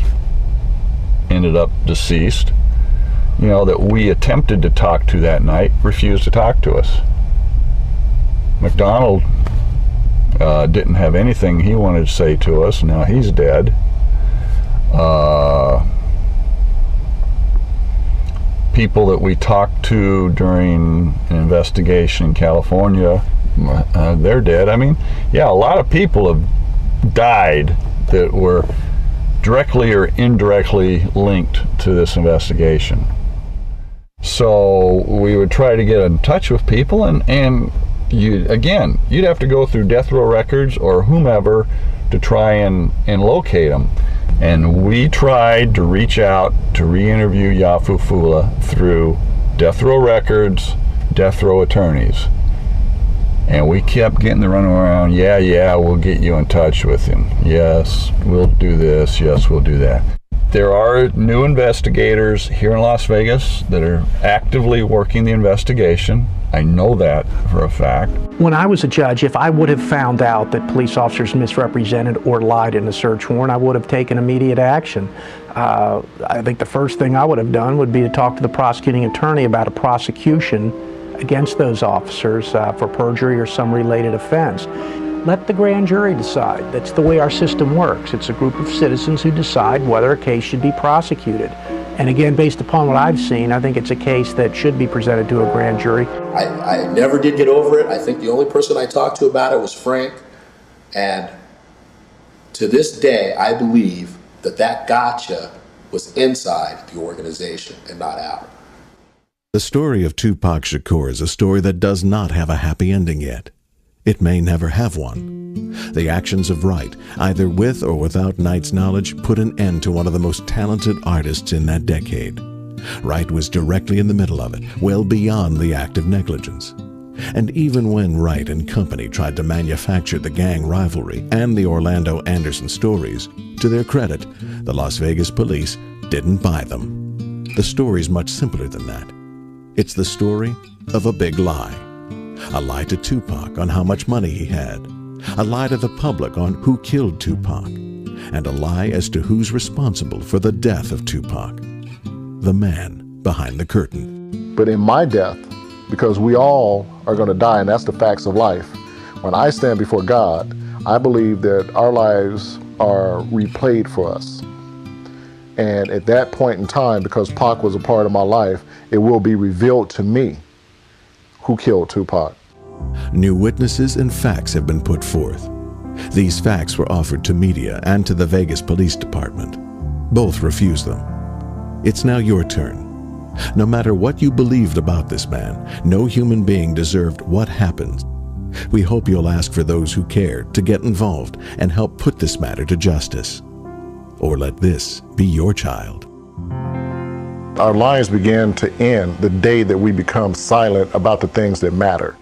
ended up deceased, you know, that we attempted to talk to that night, refused to talk to us. McDonald didn't have anything he wanted to say to us. Now he's dead. People that we talked to during an investigation in California, they're dead. I mean, yeah, a lot of people have died that were directly or indirectly linked to this investigation. So we would try to get in touch with people, and you'd have to go through death row records or whomever to try and locate them. And we tried to reach out to re-interview Yafu Fula through death row records, death row attorneys. And we kept getting the runaround, yeah, we'll get you in touch with him. Yes, we'll do this. Yes, we'll do that. There are new investigators here in Las Vegas that are actively working the investigation. I know that for a fact. When I was a judge, if I would have found out that police officers misrepresented or lied in a search warrant, I would have taken immediate action. I think the first thing I would have done would be to talk to the prosecuting attorney about a prosecution against those officers for perjury or some related offense. Let the grand jury decide. That's the way our system works. It's a group of citizens who decide whether a case should be prosecuted. And again, based upon what I've seen, I think it's a case that should be presented to a grand jury. I never did get over it. I think the only person I talked to about it was Frank. And to this day, I believe that gotcha was inside the organization and not out. The story of Tupac Shakur is a story that does not have a happy ending yet. It may never have one. The actions of Wright, either with or without Knight's knowledge, put an end to one of the most talented artists in that decade. Wright was directly in the middle of it, well beyond the act of negligence. And even when Wright and company tried to manufacture the gang rivalry and the Orlando Anderson stories, to their credit, the Las Vegas police didn't buy them. The story's much simpler than that. It's the story of a big lie. A lie to Tupac on how much money he had. A lie to the public on who killed Tupac. And a lie as to who's responsible for the death of Tupac. The man behind the curtain. But in my death, because we all are going to die, and that's the facts of life, when I stand before God, I believe that our lives are replayed for us. And at that point in time, because Pac was a part of my life, it will be revealed to me who killed Tupac. New witnesses and facts have been put forth. These facts were offered to media and to the Vegas Police Department. Both refused them. It's now your turn. No matter what you believed about this man, no human being deserved what happened. We hope you'll ask for those who care to get involved and help put this matter to justice. Or let this be your child. Our lives begin to end the day that we become silent about the things that matter.